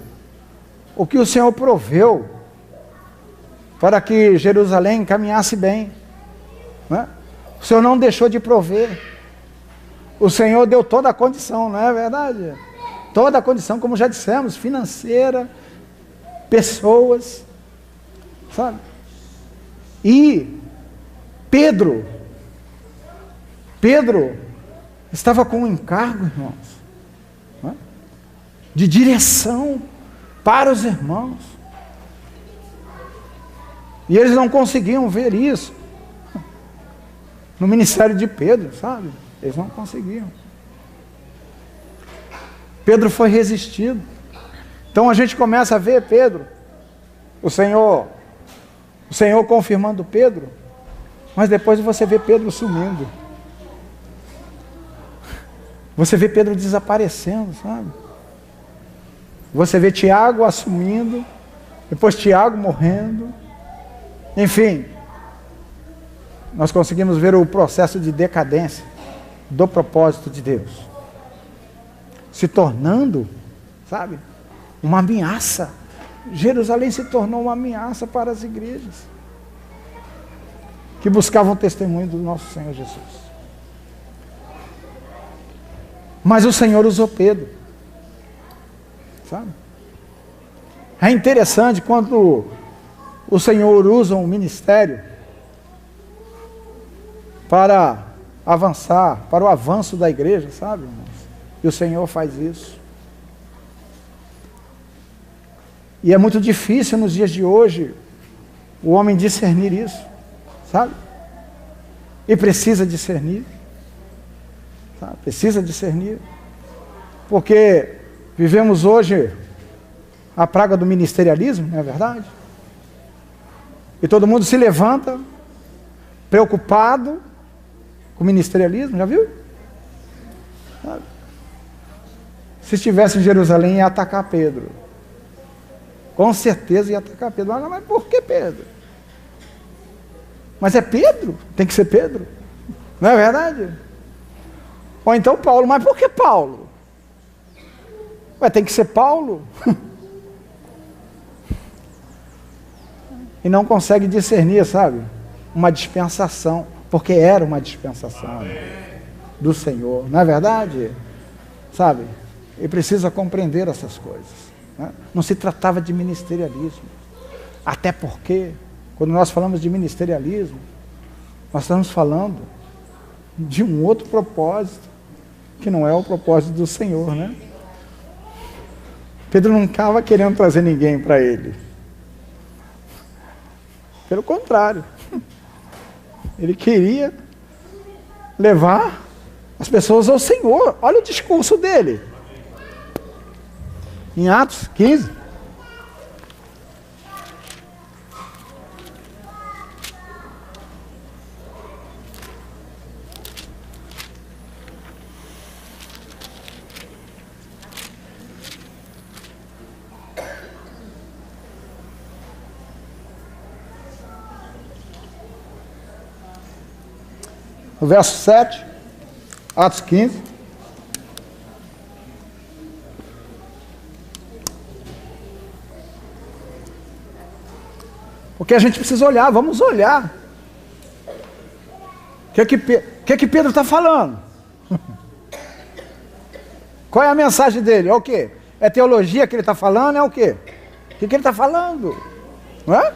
o que o Senhor proveu para que Jerusalém caminhasse bem, né? O Senhor não deixou de prover. O Senhor deu toda a condição, não é verdade? Toda a condição, como já dissemos, financeira, pessoas, sabe? E Pedro estava com um encargo, irmãos, né? De direção para os irmãos. E eles não conseguiam ver isso no ministério de Pedro, sabe? Eles não conseguiam. Pedro foi resistido. Então a gente começa a ver Pedro, o Senhor confirmando Pedro, mas depois você vê Pedro sumindo. Você vê Pedro desaparecendo, sabe? Você vê Tiago assumindo, depois Tiago morrendo. Enfim, nós conseguimos ver o processo de decadência do propósito de Deus, se tornando, sabe, uma ameaça. Jerusalém se tornou uma ameaça para as igrejas que buscavam o testemunho do nosso Senhor Jesus. Mas o Senhor usou Pedro, sabe? É interessante quando o Senhor usa um ministério para avançar, para o avanço da igreja, sabe, irmãos? E o Senhor faz isso. E é muito difícil nos dias de hoje o homem discernir isso, sabe? E precisa discernir, sabe? Precisa discernir, porque vivemos hoje a praga do ministerialismo, não é verdade? E todo mundo se levanta preocupado com o ministerialismo, já viu? Sabe? Se estivesse em Jerusalém, ia atacar Pedro. Com certeza ia atacar Pedro. Mas por que Pedro? Mas é Pedro, tem que ser Pedro. Não é verdade? Ou então Paulo, mas por que Paulo? Ué, tem que ser Paulo. E não consegue discernir, sabe? Uma dispensação, porque era uma dispensação do Senhor, não é verdade? Sabe? E precisa compreender essas coisas, né? Não se tratava de ministerialismo, até porque, quando nós falamos de ministerialismo, nós estamos falando de um outro propósito, que não é o propósito do Senhor, né? Pedro não estava querendo trazer ninguém para ele. Pelo contrário, ele queria levar as pessoas ao Senhor. Olha o discurso dele. Em Atos 15. No verso 7, Atos 15. Porque a gente precisa olhar, vamos olhar. O que Pedro está falando? Qual é a mensagem dele? É o quê? É teologia que ele está falando? É o quê? O que ele está falando? Não é?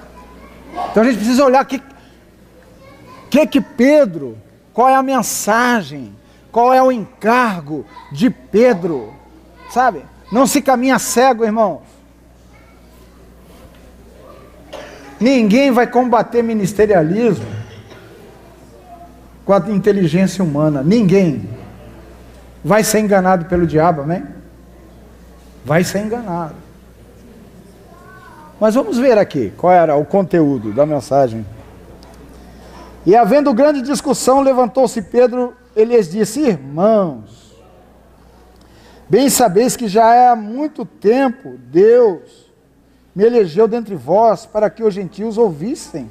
Então a gente precisa olhar que Pedro... Qual é a mensagem? Qual é o encargo de Pedro? Sabe? Não se caminha cego, irmãos. Ninguém vai combater ministerialismo com a inteligência humana. Ninguém. vai ser enganado pelo diabo, amém? Vai ser enganado. Mas vamos ver aqui qual era o conteúdo da mensagem. E havendo grande discussão, levantou-se Pedro e lhes disse: irmãos, bem sabeis que já há muito tempo Deus me elegeu dentre vós para que os gentios ouvissem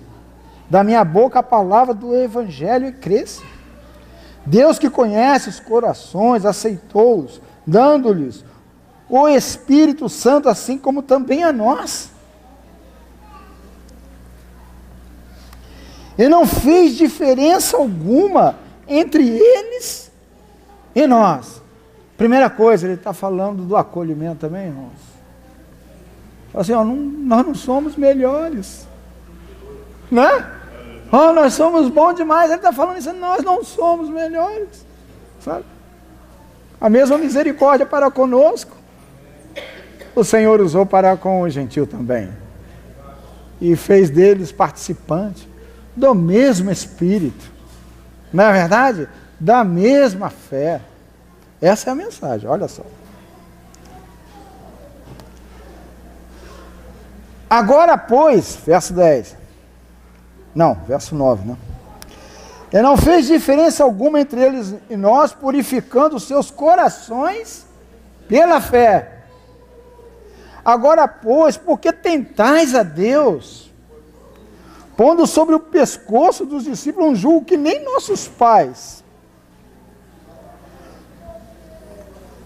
da minha boca a palavra do evangelho e crescem. Deus que conhece os corações aceitou-os, dando-lhes o Espírito Santo, assim como também a nós. E não fez diferença alguma entre eles e nós. Primeira coisa, ele está falando do acolhimento também, irmãos. Fala assim, ó, nós não somos melhores, né? Oh, nós somos bons demais. Ele está falando isso, nós não somos melhores, sabe? A mesma misericórdia para conosco, o Senhor usou para com o gentil também. E fez deles participantes do mesmo Espírito. Não é verdade? Da mesma fé. Essa é a mensagem, olha só. Agora, pois, verso 10. Não, verso 9, né? E não fez diferença alguma entre eles e nós, purificando os seus corações pela fé. Agora, pois, porque tentais a Deus, pondo sobre o pescoço dos discípulos um jugo que nem nossos pais,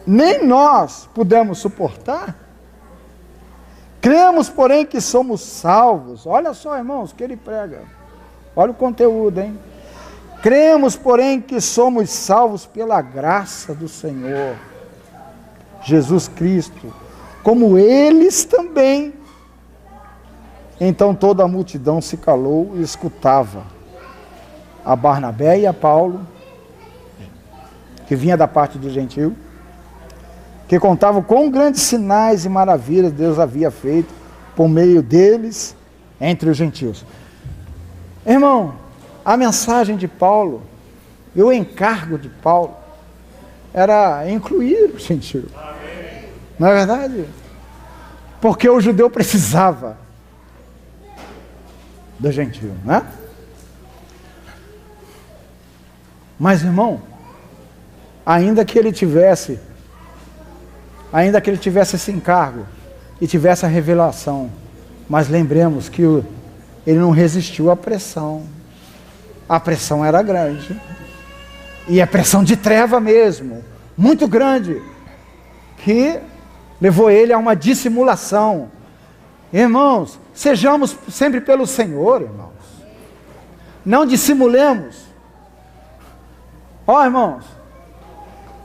nem nós pudemos suportar? Cremos, porém, que somos salvos. Olha só, irmãos, que ele prega. Olha o conteúdo, hein? Cremos, porém, que somos salvos pela graça do Senhor Jesus Cristo, como eles também. Então toda a multidão se calou e escutava a Barnabé e a Paulo, que vinha da parte do gentio, que contavam com grandes sinais e maravilhas Deus havia feito por meio deles entre os gentios. Irmão, a mensagem de Paulo e o encargo de Paulo era incluir o gentio. Não é verdade? Porque o judeu precisava do gentio, né? Mas, irmão, ainda que ele tivesse esse encargo e tivesse a revelação, mas lembremos que ele não resistiu à pressão. A pressão era grande, e a pressão de treva mesmo, muito grande, que levou ele a uma dissimulação. Irmãos, sejamos sempre pelo Senhor, irmãos. Não dissimulemos. Ó, irmãos,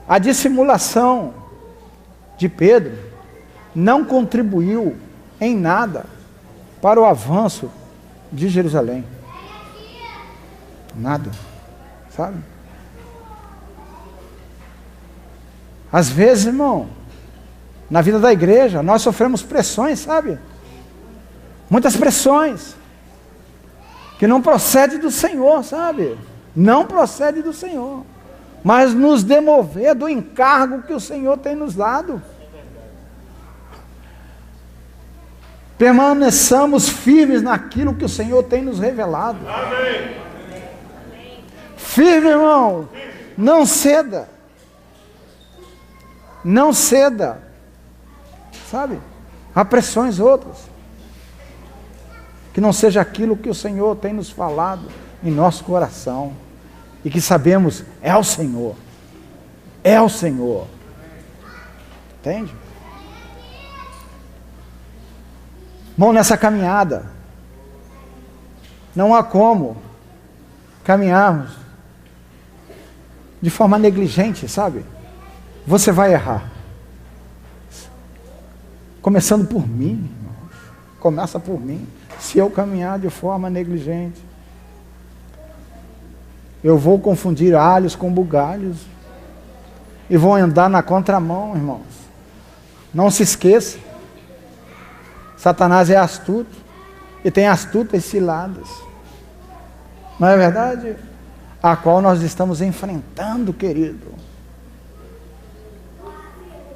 a dissimulação de Pedro não contribuiu em nada para o avanço de Jerusalém. Nada, sabe? Às vezes, irmão, na vida da igreja, nós sofremos pressões, sabe? Muitas pressões que não procedem do Senhor, sabe? Não procede do Senhor, mas nos demover do encargo que o Senhor tem nos dado. Permaneçamos firmes naquilo que o Senhor tem nos revelado. Amém. Firme, irmão. Não ceda. Não ceda. Sabe? Há pressões outras. Que não seja aquilo que o Senhor tem nos falado em nosso coração. E que sabemos, é o Senhor. É o Senhor. Entende? Bom, nessa caminhada, não há como caminharmos de forma negligente, sabe? Você vai errar. Começando por mim, irmãos. Começa por mim. Se eu caminhar de forma negligente, eu vou confundir alhos com bugalhos e vou andar na contramão, irmãos. Não se esqueça, Satanás é astuto e tem astutas ciladas. Não é verdade? A qual nós estamos enfrentando, querido.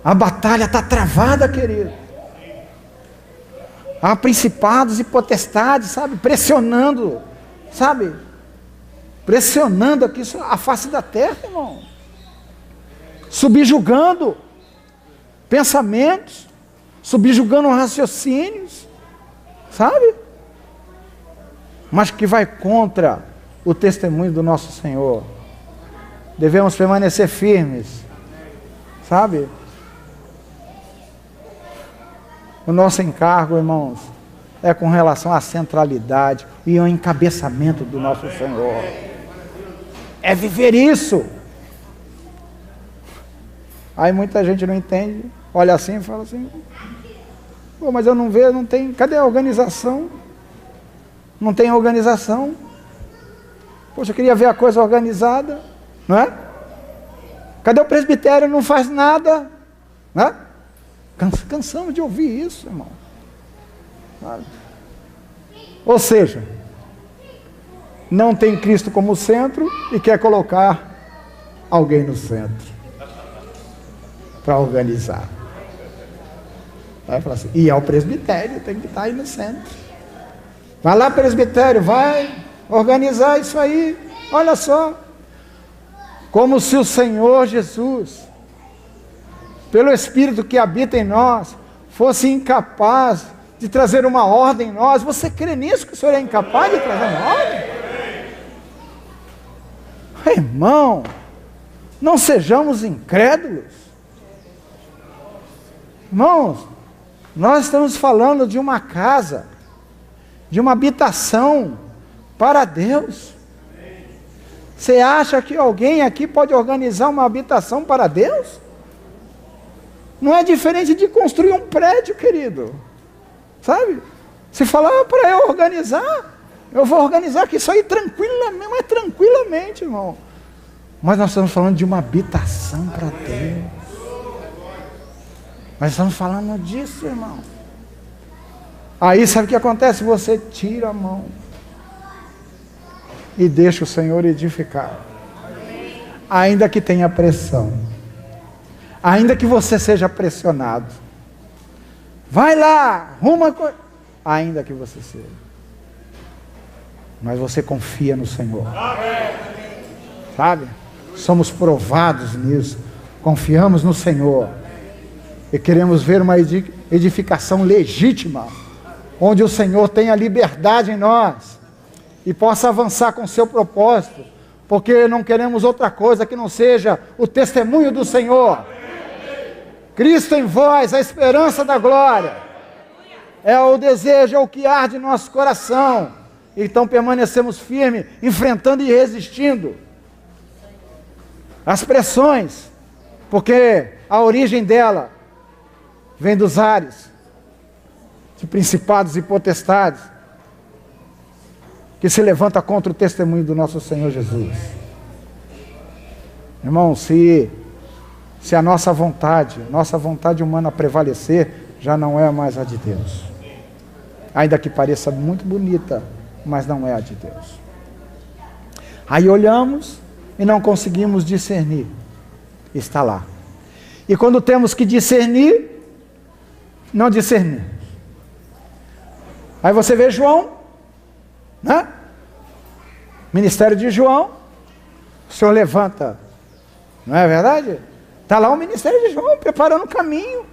A batalha está travada, querido. Há principados e potestades, sabe, pressionando, sabe, pressionando aqui a face da terra, irmão, subjugando pensamentos, subjugando raciocínios, sabe, mas que vai contra o testemunho do nosso Senhor. Devemos permanecer firmes, sabe? O nosso encargo, irmãos, é com relação à centralidade e ao encabeçamento do nosso Senhor. É viver isso. Aí muita gente não entende, olha assim e fala assim, pô, mas eu não vejo, não tem, cadê a organização? Não tem organização. Poxa, eu queria ver a coisa organizada, não é? Cadê o presbitério? Não faz nada, não é? Cansamos de ouvir isso, irmão. Sabe? Ou seja, não tem Cristo como centro e quer colocar alguém no centro para organizar. Vai falar assim, e é o presbitério, tem que estar aí no centro. Vai lá, presbitério, vai organizar isso aí. Olha só, como se o Senhor Jesus, pelo Espírito que habita em nós, fosse incapaz de trazer uma ordem em nós. Você crê nisso, que o Senhor é incapaz de trazer uma ordem? Irmão, não sejamos incrédulos. Irmãos, nós estamos falando de uma casa, de uma habitação para Deus. Você acha que alguém aqui pode organizar uma habitação para Deus? Não é diferente de construir um prédio, querido. Sabe? Se falar para eu organizar, eu vou organizar aqui isso aí tranquilamente, mas tranquilamente, irmão. Mas nós estamos falando de uma habitação para Deus. Nós estamos falando disso, irmão. Aí sabe o que acontece? Você tira a mão e deixa o Senhor edificar. Ainda que tenha pressão. Ainda que você seja pressionado, vai lá, arruma coisa, ainda que você seja, mas você confia no Senhor, sabe? Somos provados nisso, confiamos no Senhor e queremos ver uma edificação legítima, onde o Senhor tenha liberdade em nós e possa avançar com o seu propósito, porque não queremos outra coisa que não seja o testemunho do Senhor. Cristo em vós, a esperança da glória, é o desejo, é o que arde em nosso coração. Então permanecemos firmes, enfrentando e resistindo as pressões, porque a origem dela vem dos ares, de principados e potestades, que se levanta contra o testemunho do nosso Senhor Jesus. Irmão, se a nossa vontade humana prevalecer, já não é mais a de Deus. Ainda que pareça muito bonita, mas não é a de Deus. Aí olhamos e não conseguimos discernir. Está lá. E quando temos que discernir, não discernimos. Aí você vê João, né? Ministério de João, o Senhor levanta, não é verdade? Está lá o ministério de João, preparando o caminho.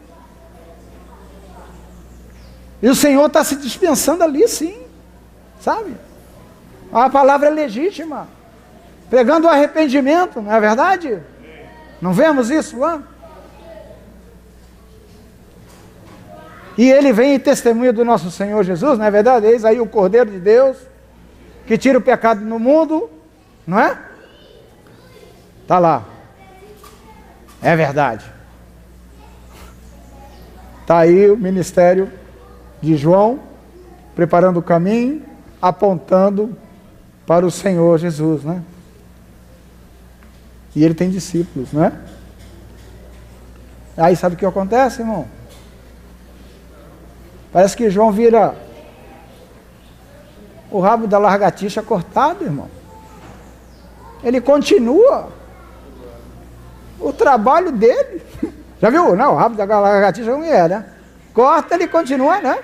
E o Senhor está se dispensando ali, sim. Sabe? A palavra é legítima. Pregando o arrependimento, não é verdade? Não vemos isso lá? E ele vem em testemunho do nosso Senhor Jesus, não é verdade? Eis aí o Cordeiro de Deus, que tira o pecado no mundo, não é? Está lá. É verdade. Está aí o ministério de João, preparando o caminho, apontando para o Senhor Jesus, né? E ele tem discípulos, não é? Aí sabe o que acontece, irmão? Parece que João vira o rabo da lagartixa cortado, irmão. Ele continua o trabalho dele, Já viu? Não, o rabo da lagartixa como é, né? Corta, ele continua, né?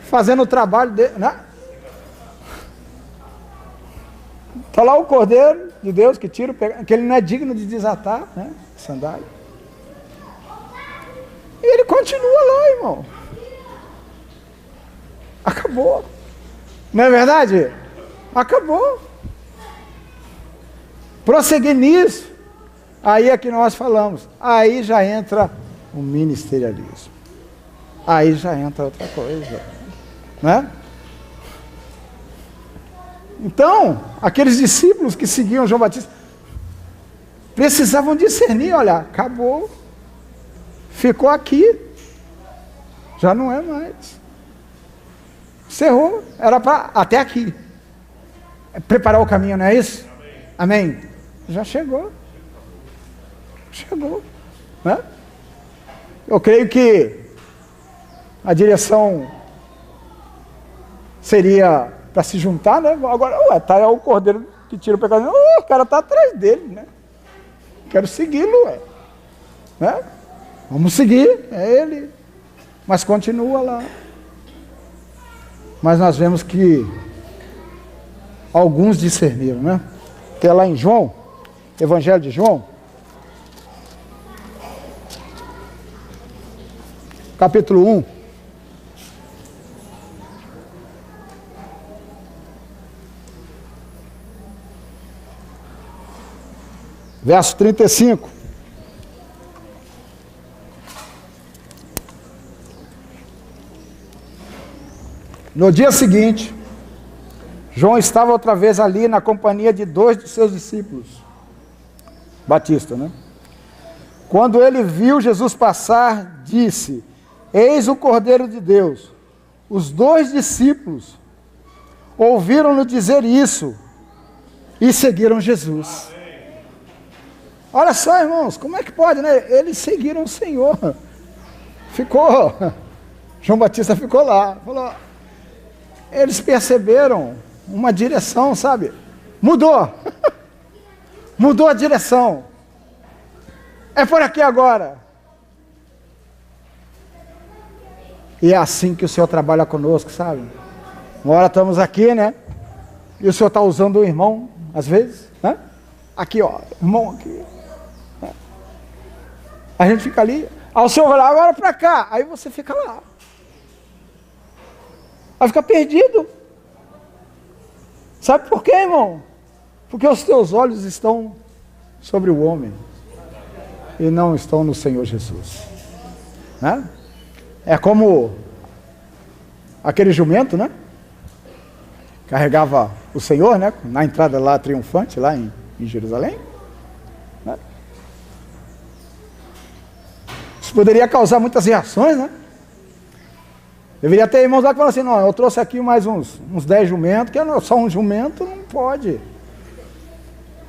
Fazendo o trabalho dele, né? Está lá o Cordeiro de Deus que tira o pecado, que ele não é digno de desatar, né? Sandália. E ele continua lá, irmão. Acabou. Não é verdade? Acabou. Prosseguir nisso. Aí é que nós falamos. Aí já entra o ministerialismo. Aí já entra outra coisa. Né? Então, aqueles discípulos que seguiam João Batista precisavam discernir, olha, acabou. Ficou aqui. Já não é mais. Encerrou. Era para até aqui. Preparar o caminho, não é isso? Amém? Já chegou. Chegou. Né? Eu creio que a direção seria para se juntar, né? Agora, tá o Cordeiro que tira o pecado. O cara está atrás dele, né? Quero segui-lo, né? Vamos seguir, é ele. Mas continua lá. Mas nós vemos que alguns discerniram, né? Que é lá em João, Evangelho de João, capítulo 1. Verso 35. No dia seguinte, João estava outra vez ali na companhia de 2 de seus discípulos, Batista, né? Quando ele viu Jesus passar, disse: Eis o Cordeiro de Deus. Os 2 discípulos ouviram-no dizer isso e seguiram Jesus. Olha só, irmãos, como é que pode, né? Eles seguiram o Senhor. João Batista ficou lá. Falou, eles perceberam uma direção, sabe? Mudou. Mudou a direção. É por aqui agora. E é assim que o Senhor trabalha conosco, sabe? Uma hora estamos aqui, né? E o Senhor está usando o irmão, às vezes, né? Aqui, ó, irmão aqui. A gente fica ali. Aí o Senhor vai lá, agora para cá. Aí você fica lá. Vai ficar perdido. Sabe por quê, irmão? Porque os teus olhos estão sobre o homem e não estão no Senhor Jesus. Né? É como aquele jumento, né? Carregava o Senhor, né? Na entrada lá triunfante, lá em Jerusalém. Né? Isso poderia causar muitas reações, né? Deveria ter irmãos lá que falam assim, não, eu trouxe aqui mais uns 10 jumentos, que só um jumento não pode.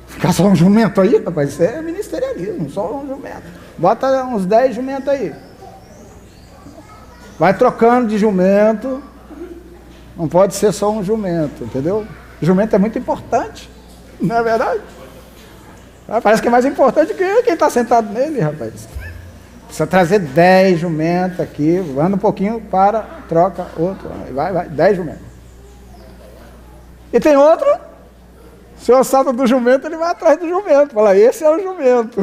Ficar só um jumento aí, rapaz, isso é ministerialismo, só um jumento. Bota uns 10 jumentos aí. Vai trocando de jumento, não pode ser só um jumento, entendeu? O jumento é muito importante, não é verdade? Parece que é mais importante que quem está sentado nele, rapaz. Precisa trazer 10 jumentos aqui, anda um pouquinho, para, troca, outro, vai, 10 jumentos. E tem outro, o senhor salta do jumento, ele vai atrás do jumento, fala, esse é o jumento.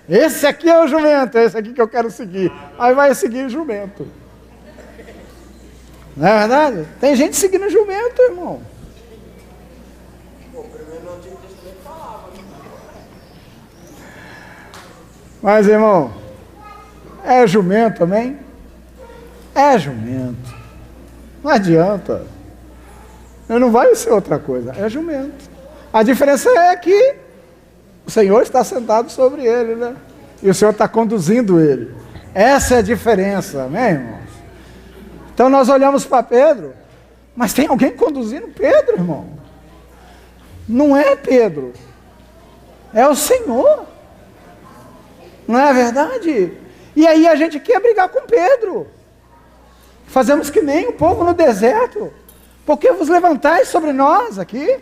Esse aqui é o jumento, esse aqui que eu quero seguir. Aí vai seguir o jumento. Não é verdade? Tem gente seguindo o jumento, irmão. Mas, irmão, é jumento também? É jumento. Não adianta. Não vai ser outra coisa. É jumento. A diferença é que o Senhor está sentado sobre ele, né? E o Senhor está conduzindo ele. Essa é a diferença, amém, irmãos? Então nós olhamos para Pedro, mas tem alguém conduzindo Pedro, irmão. Não é Pedro. É o Senhor. Não é verdade? E aí a gente quer brigar com Pedro. Fazemos que nem o povo no deserto. Porque vos levantais sobre nós aqui,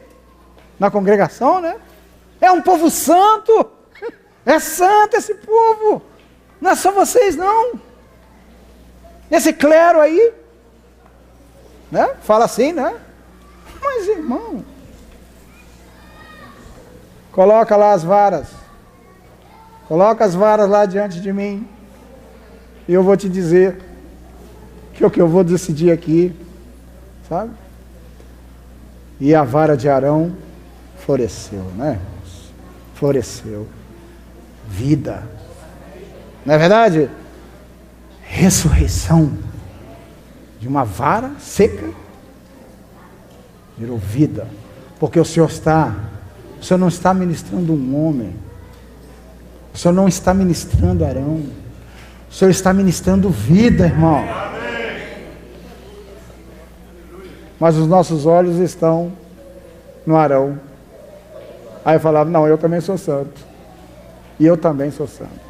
na congregação, né? É um povo santo. É santo esse povo. Não é só vocês, não. Esse clero aí, né? Fala assim, né? Mas, irmão, coloca lá as varas. Coloca as varas lá diante de mim. E eu vou te dizer que o que eu vou decidir aqui, sabe? E a vara de Arão floresceu, né, irmãos? Floresceu. Vida. Não é verdade? Ressurreição de uma vara seca virou vida. Porque o Senhor não está ministrando um homem. O Senhor não está ministrando Arão. O Senhor está ministrando vida, irmão. Mas os nossos olhos estão no Arão. Aí eu falava, não, eu também sou santo. E eu também sou santo.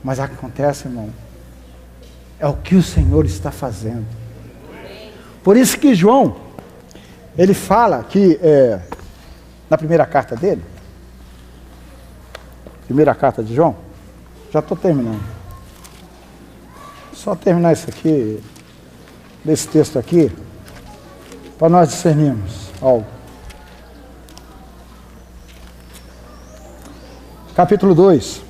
Mas acontece, irmão, é o que o Senhor está fazendo. Por isso que João, ele fala que, na primeira carta dele, primeira carta de João, já estou terminando. Só terminar isso aqui, desse texto aqui, para nós discernirmos algo. Capítulo 2.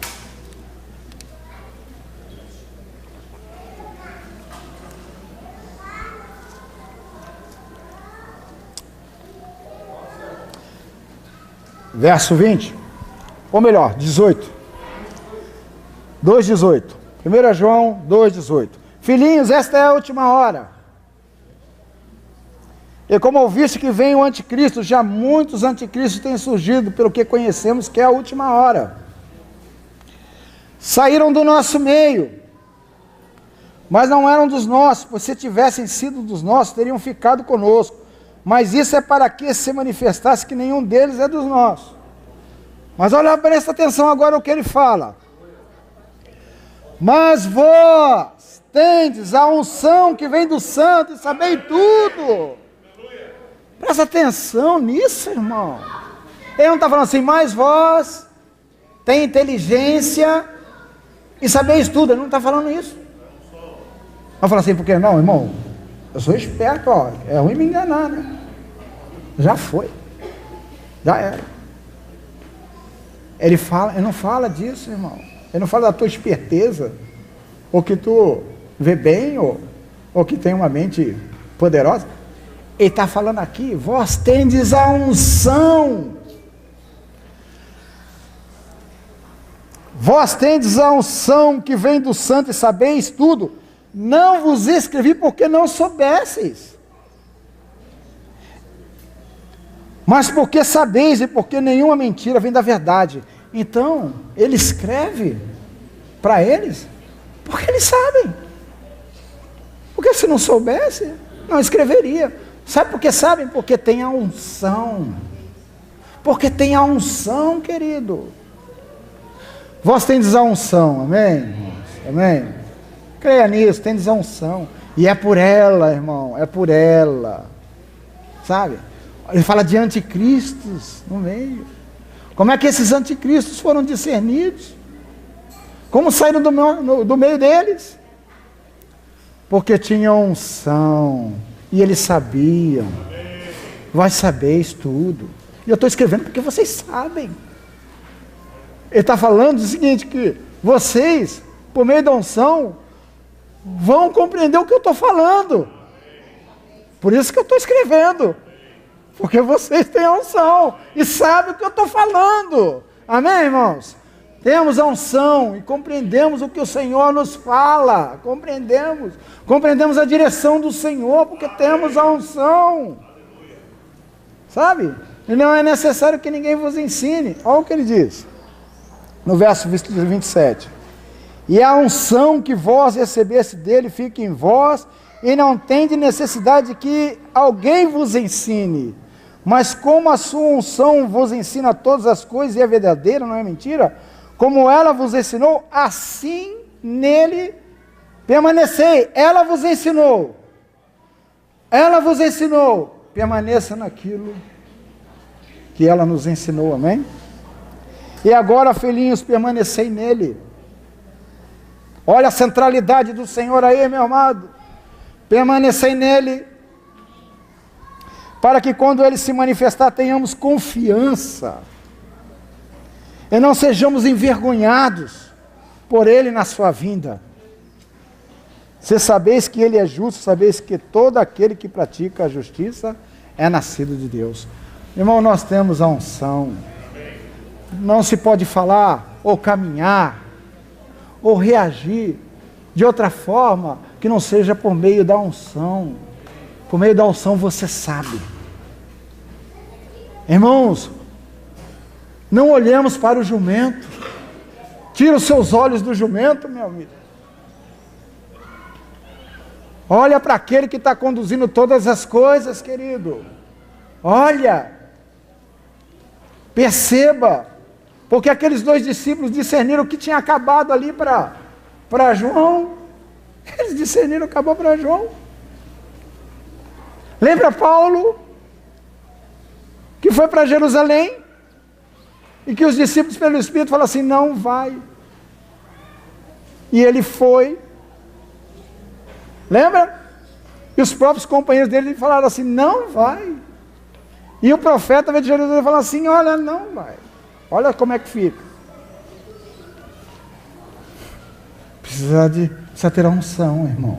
Verso 20, ou melhor, 18. 2,18. 1 João 2,18. Filhinhos, esta é a última hora. E como ouviste que vem o anticristo, já muitos anticristos têm surgido, pelo que conhecemos que é a última hora. Saíram do nosso meio, mas não eram dos nossos, pois se tivessem sido dos nossos, teriam ficado conosco. Mas isso é para que se manifestasse que nenhum deles é dos nossos. Mas olha, presta atenção agora o que ele fala. Mas vós tendes a unção que vem do santo e sabei tudo. Presta atenção nisso, irmão. Ele não está falando assim, mas vós tem inteligência e sabeis tudo. Ele não está falando isso. Não fala assim, porque não, irmão, eu sou esperto, ó, é ruim me enganar, né? Já foi. Já era. Ele não fala disso, irmão. Ele não fala da tua esperteza, ou que tu vê bem, ou que tem uma mente poderosa. Ele está falando aqui, vós tendes a unção. Vós tendes a unção que vem do santo e sabeis tudo. Não vos escrevi porque não soubesseis, mas porque sabeis e porque nenhuma mentira vem da verdade. Então, ele escreve para eles, porque eles sabem. Porque se não soubesse, não escreveria. Sabe por que sabem? Porque tem a unção. Porque tem a unção, querido. Vós tendes a unção, amém, irmãos? Amém? Creia nisso, tendes a unção. E é por ela, irmão, é por ela. Sabe? Ele fala de anticristos no meio. Como é que esses anticristos foram discernidos? Como saíram do meio deles? Porque tinham unção. E eles sabiam. Vós sabeis tudo. E eu estou escrevendo porque vocês sabem. Ele está falando o seguinte, que vocês, por meio da unção, vão compreender o que eu estou falando. Por isso que eu estou escrevendo. Porque vocês têm a unção e sabem o que eu estou falando. Amém, irmãos? Temos a unção e compreendemos o que o Senhor nos fala. Compreendemos a direção do Senhor, porque temos a unção. Sabe? E não é necessário que ninguém vos ensine. Olha o que ele diz. No verso 27. E a unção que vós recebeste dele fique em vós, e não tende necessidade de que alguém vos ensine. Mas como a sua unção vos ensina todas as coisas, e é verdadeira, não é mentira, como ela vos ensinou, assim nele permanecei. Ela vos ensinou. Permaneça naquilo que ela nos ensinou, amém? E agora, filhinhos, permanecei nele. Olha a centralidade do Senhor aí, meu amado. Permanecei nele, para que quando ele se manifestar, tenhamos confiança, e não sejamos envergonhados por ele na sua vinda. Se sabeis que ele é justo, sabeis que todo aquele que pratica a justiça é nascido de Deus. Irmão, nós temos a unção. Não se pode falar, ou caminhar, ou reagir de outra forma que não seja por meio da unção. Por meio da unção você sabe. Irmãos, não olhemos para o jumento. Tira os seus olhos do jumento, meu amigo. Olha para aquele que está conduzindo todas as coisas, querido. Olha. Perceba. Porque aqueles 2 discípulos discerniram que tinha acabado ali para João. Eles discerniram, acabou para João. Lembra Paulo? Que foi para Jerusalém. E que os discípulos pelo Espírito falaram assim, não vai. E ele foi. Lembra? E os próprios companheiros dele falaram assim, não vai. E o profeta veio de Jerusalém e falou assim, olha, não vai. Olha como é que fica. Precisa ter a unção, irmãos,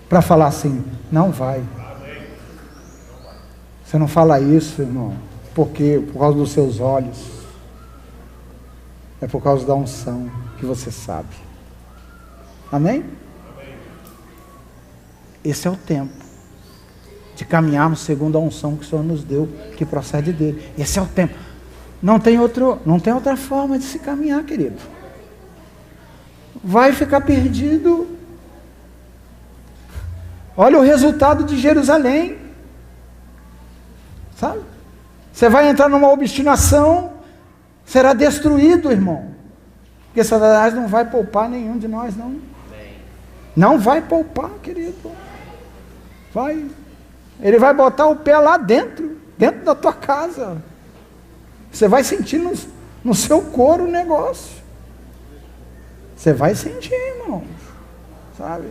para falar assim, não vai. Você não fala isso, irmão, porque por causa dos seus olhos. É por causa da unção que você sabe. Amém? Esse é o tempo de caminharmos segundo a unção que o Senhor nos deu, que procede dele. Esse é o tempo. Não tem outra forma de se caminhar, querido. Vai ficar perdido. Olha o resultado de Jerusalém. Sabe? Você vai entrar numa obstinação, será destruído, irmão. Porque Satanás não vai poupar nenhum de nós, não. Não vai poupar, querido. Vai. Ele vai botar o pé lá dentro da tua casa. Você vai sentir no seu couro o negócio. Você vai sentir, irmãos. Sabe?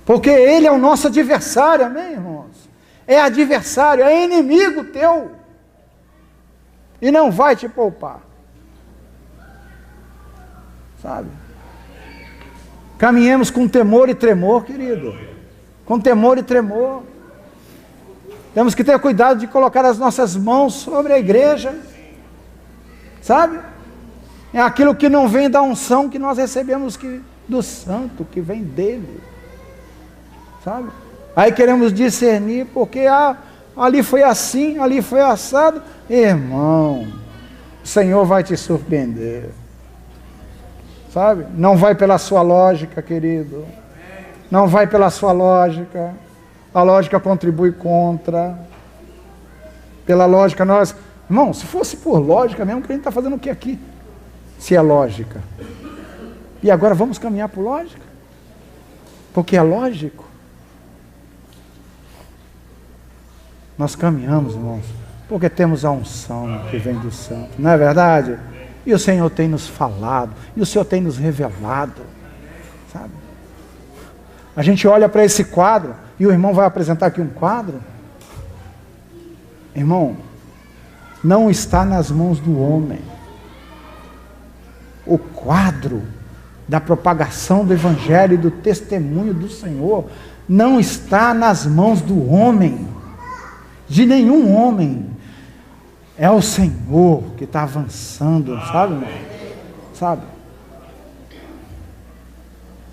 Porque ele é o nosso adversário, amém, irmãos? É adversário, é inimigo teu. E não vai te poupar. Sabe? Caminhemos com temor e tremor, querido. Com temor e tremor. Temos que ter cuidado de colocar as nossas mãos sobre a igreja. Sabe? É aquilo que não vem da unção que nós recebemos do santo, que vem dele. Sabe? Aí queremos discernir, porque ali foi assim, ali foi assado. Irmão, o Senhor vai te surpreender. Sabe? Não vai pela sua lógica, querido. Não vai pela sua lógica. A lógica contribui contra. Pela lógica nós... Irmão, se fosse por lógica mesmo, que a gente está fazendo o que aqui? Se é lógica. E agora vamos caminhar por lógica? Porque é lógico. Nós caminhamos, irmãos, porque temos a unção que vem do santo. Não é verdade? E o Senhor tem nos falado. E o Senhor tem nos revelado. Sabe? A gente olha para esse quadro, e o irmão vai apresentar aqui um quadro. Irmão, não está nas mãos do homem. O quadro da propagação do Evangelho e do testemunho do Senhor não está nas mãos do homem, de nenhum homem. É o Senhor que está avançando, sabe, irmão? Sabe?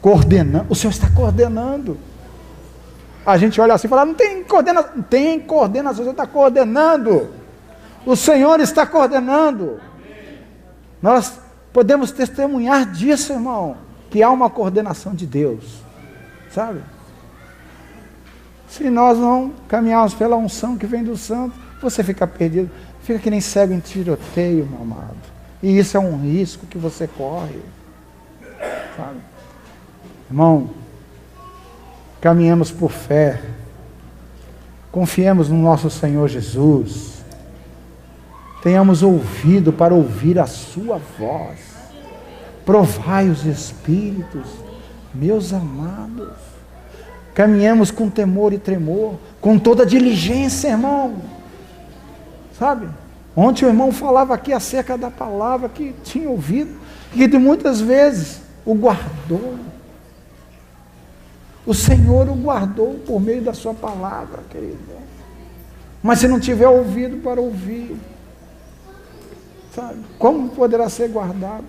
Coordenando, o Senhor está coordenando. A gente olha assim e fala, não tem coordenação. Tem coordenação, o Senhor está coordenando. O Senhor está coordenando. Nós podemos testemunhar disso, irmão, que há uma coordenação de Deus, sabe? Se nós não caminharmos pela unção que vem do santo, você fica perdido, fica que nem cego em tiroteio, meu amado. E isso é um risco que você corre, sabe? Irmão, caminhemos por fé, confiemos no nosso Senhor Jesus, tenhamos ouvido para ouvir a sua voz. Provai os espíritos, meus amados. Caminhemos com temor e tremor, com toda diligência, irmão. Sabe? Ontem o irmão falava aqui acerca da palavra que tinha ouvido, e de muitas vezes o guardou. O Senhor o guardou por meio da sua palavra, querido. Mas se não tiver ouvido para ouvir, sabe? Como poderá ser guardado?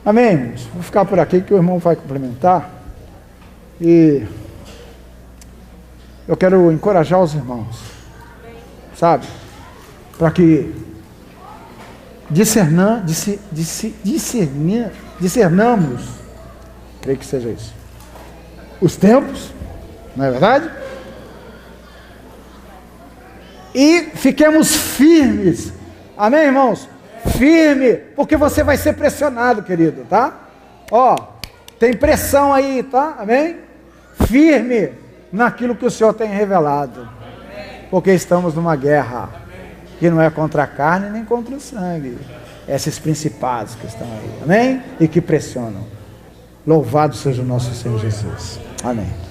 Amém, irmãos? Vou ficar por aqui que o irmão vai complementar. E eu quero encorajar os irmãos, sabe? Para que discernamos, creio que seja isso, os tempos, não é verdade? E fiquemos firmes, amém, irmãos? Firme, porque você vai ser pressionado, querido, tá? Ó, tem pressão aí, tá? Amém? Firme naquilo que o Senhor tem revelado, porque estamos numa guerra que não é contra a carne nem contra o sangue, esses principados que estão aí, amém? E que pressionam. Louvado seja o nosso Senhor Jesus, amém.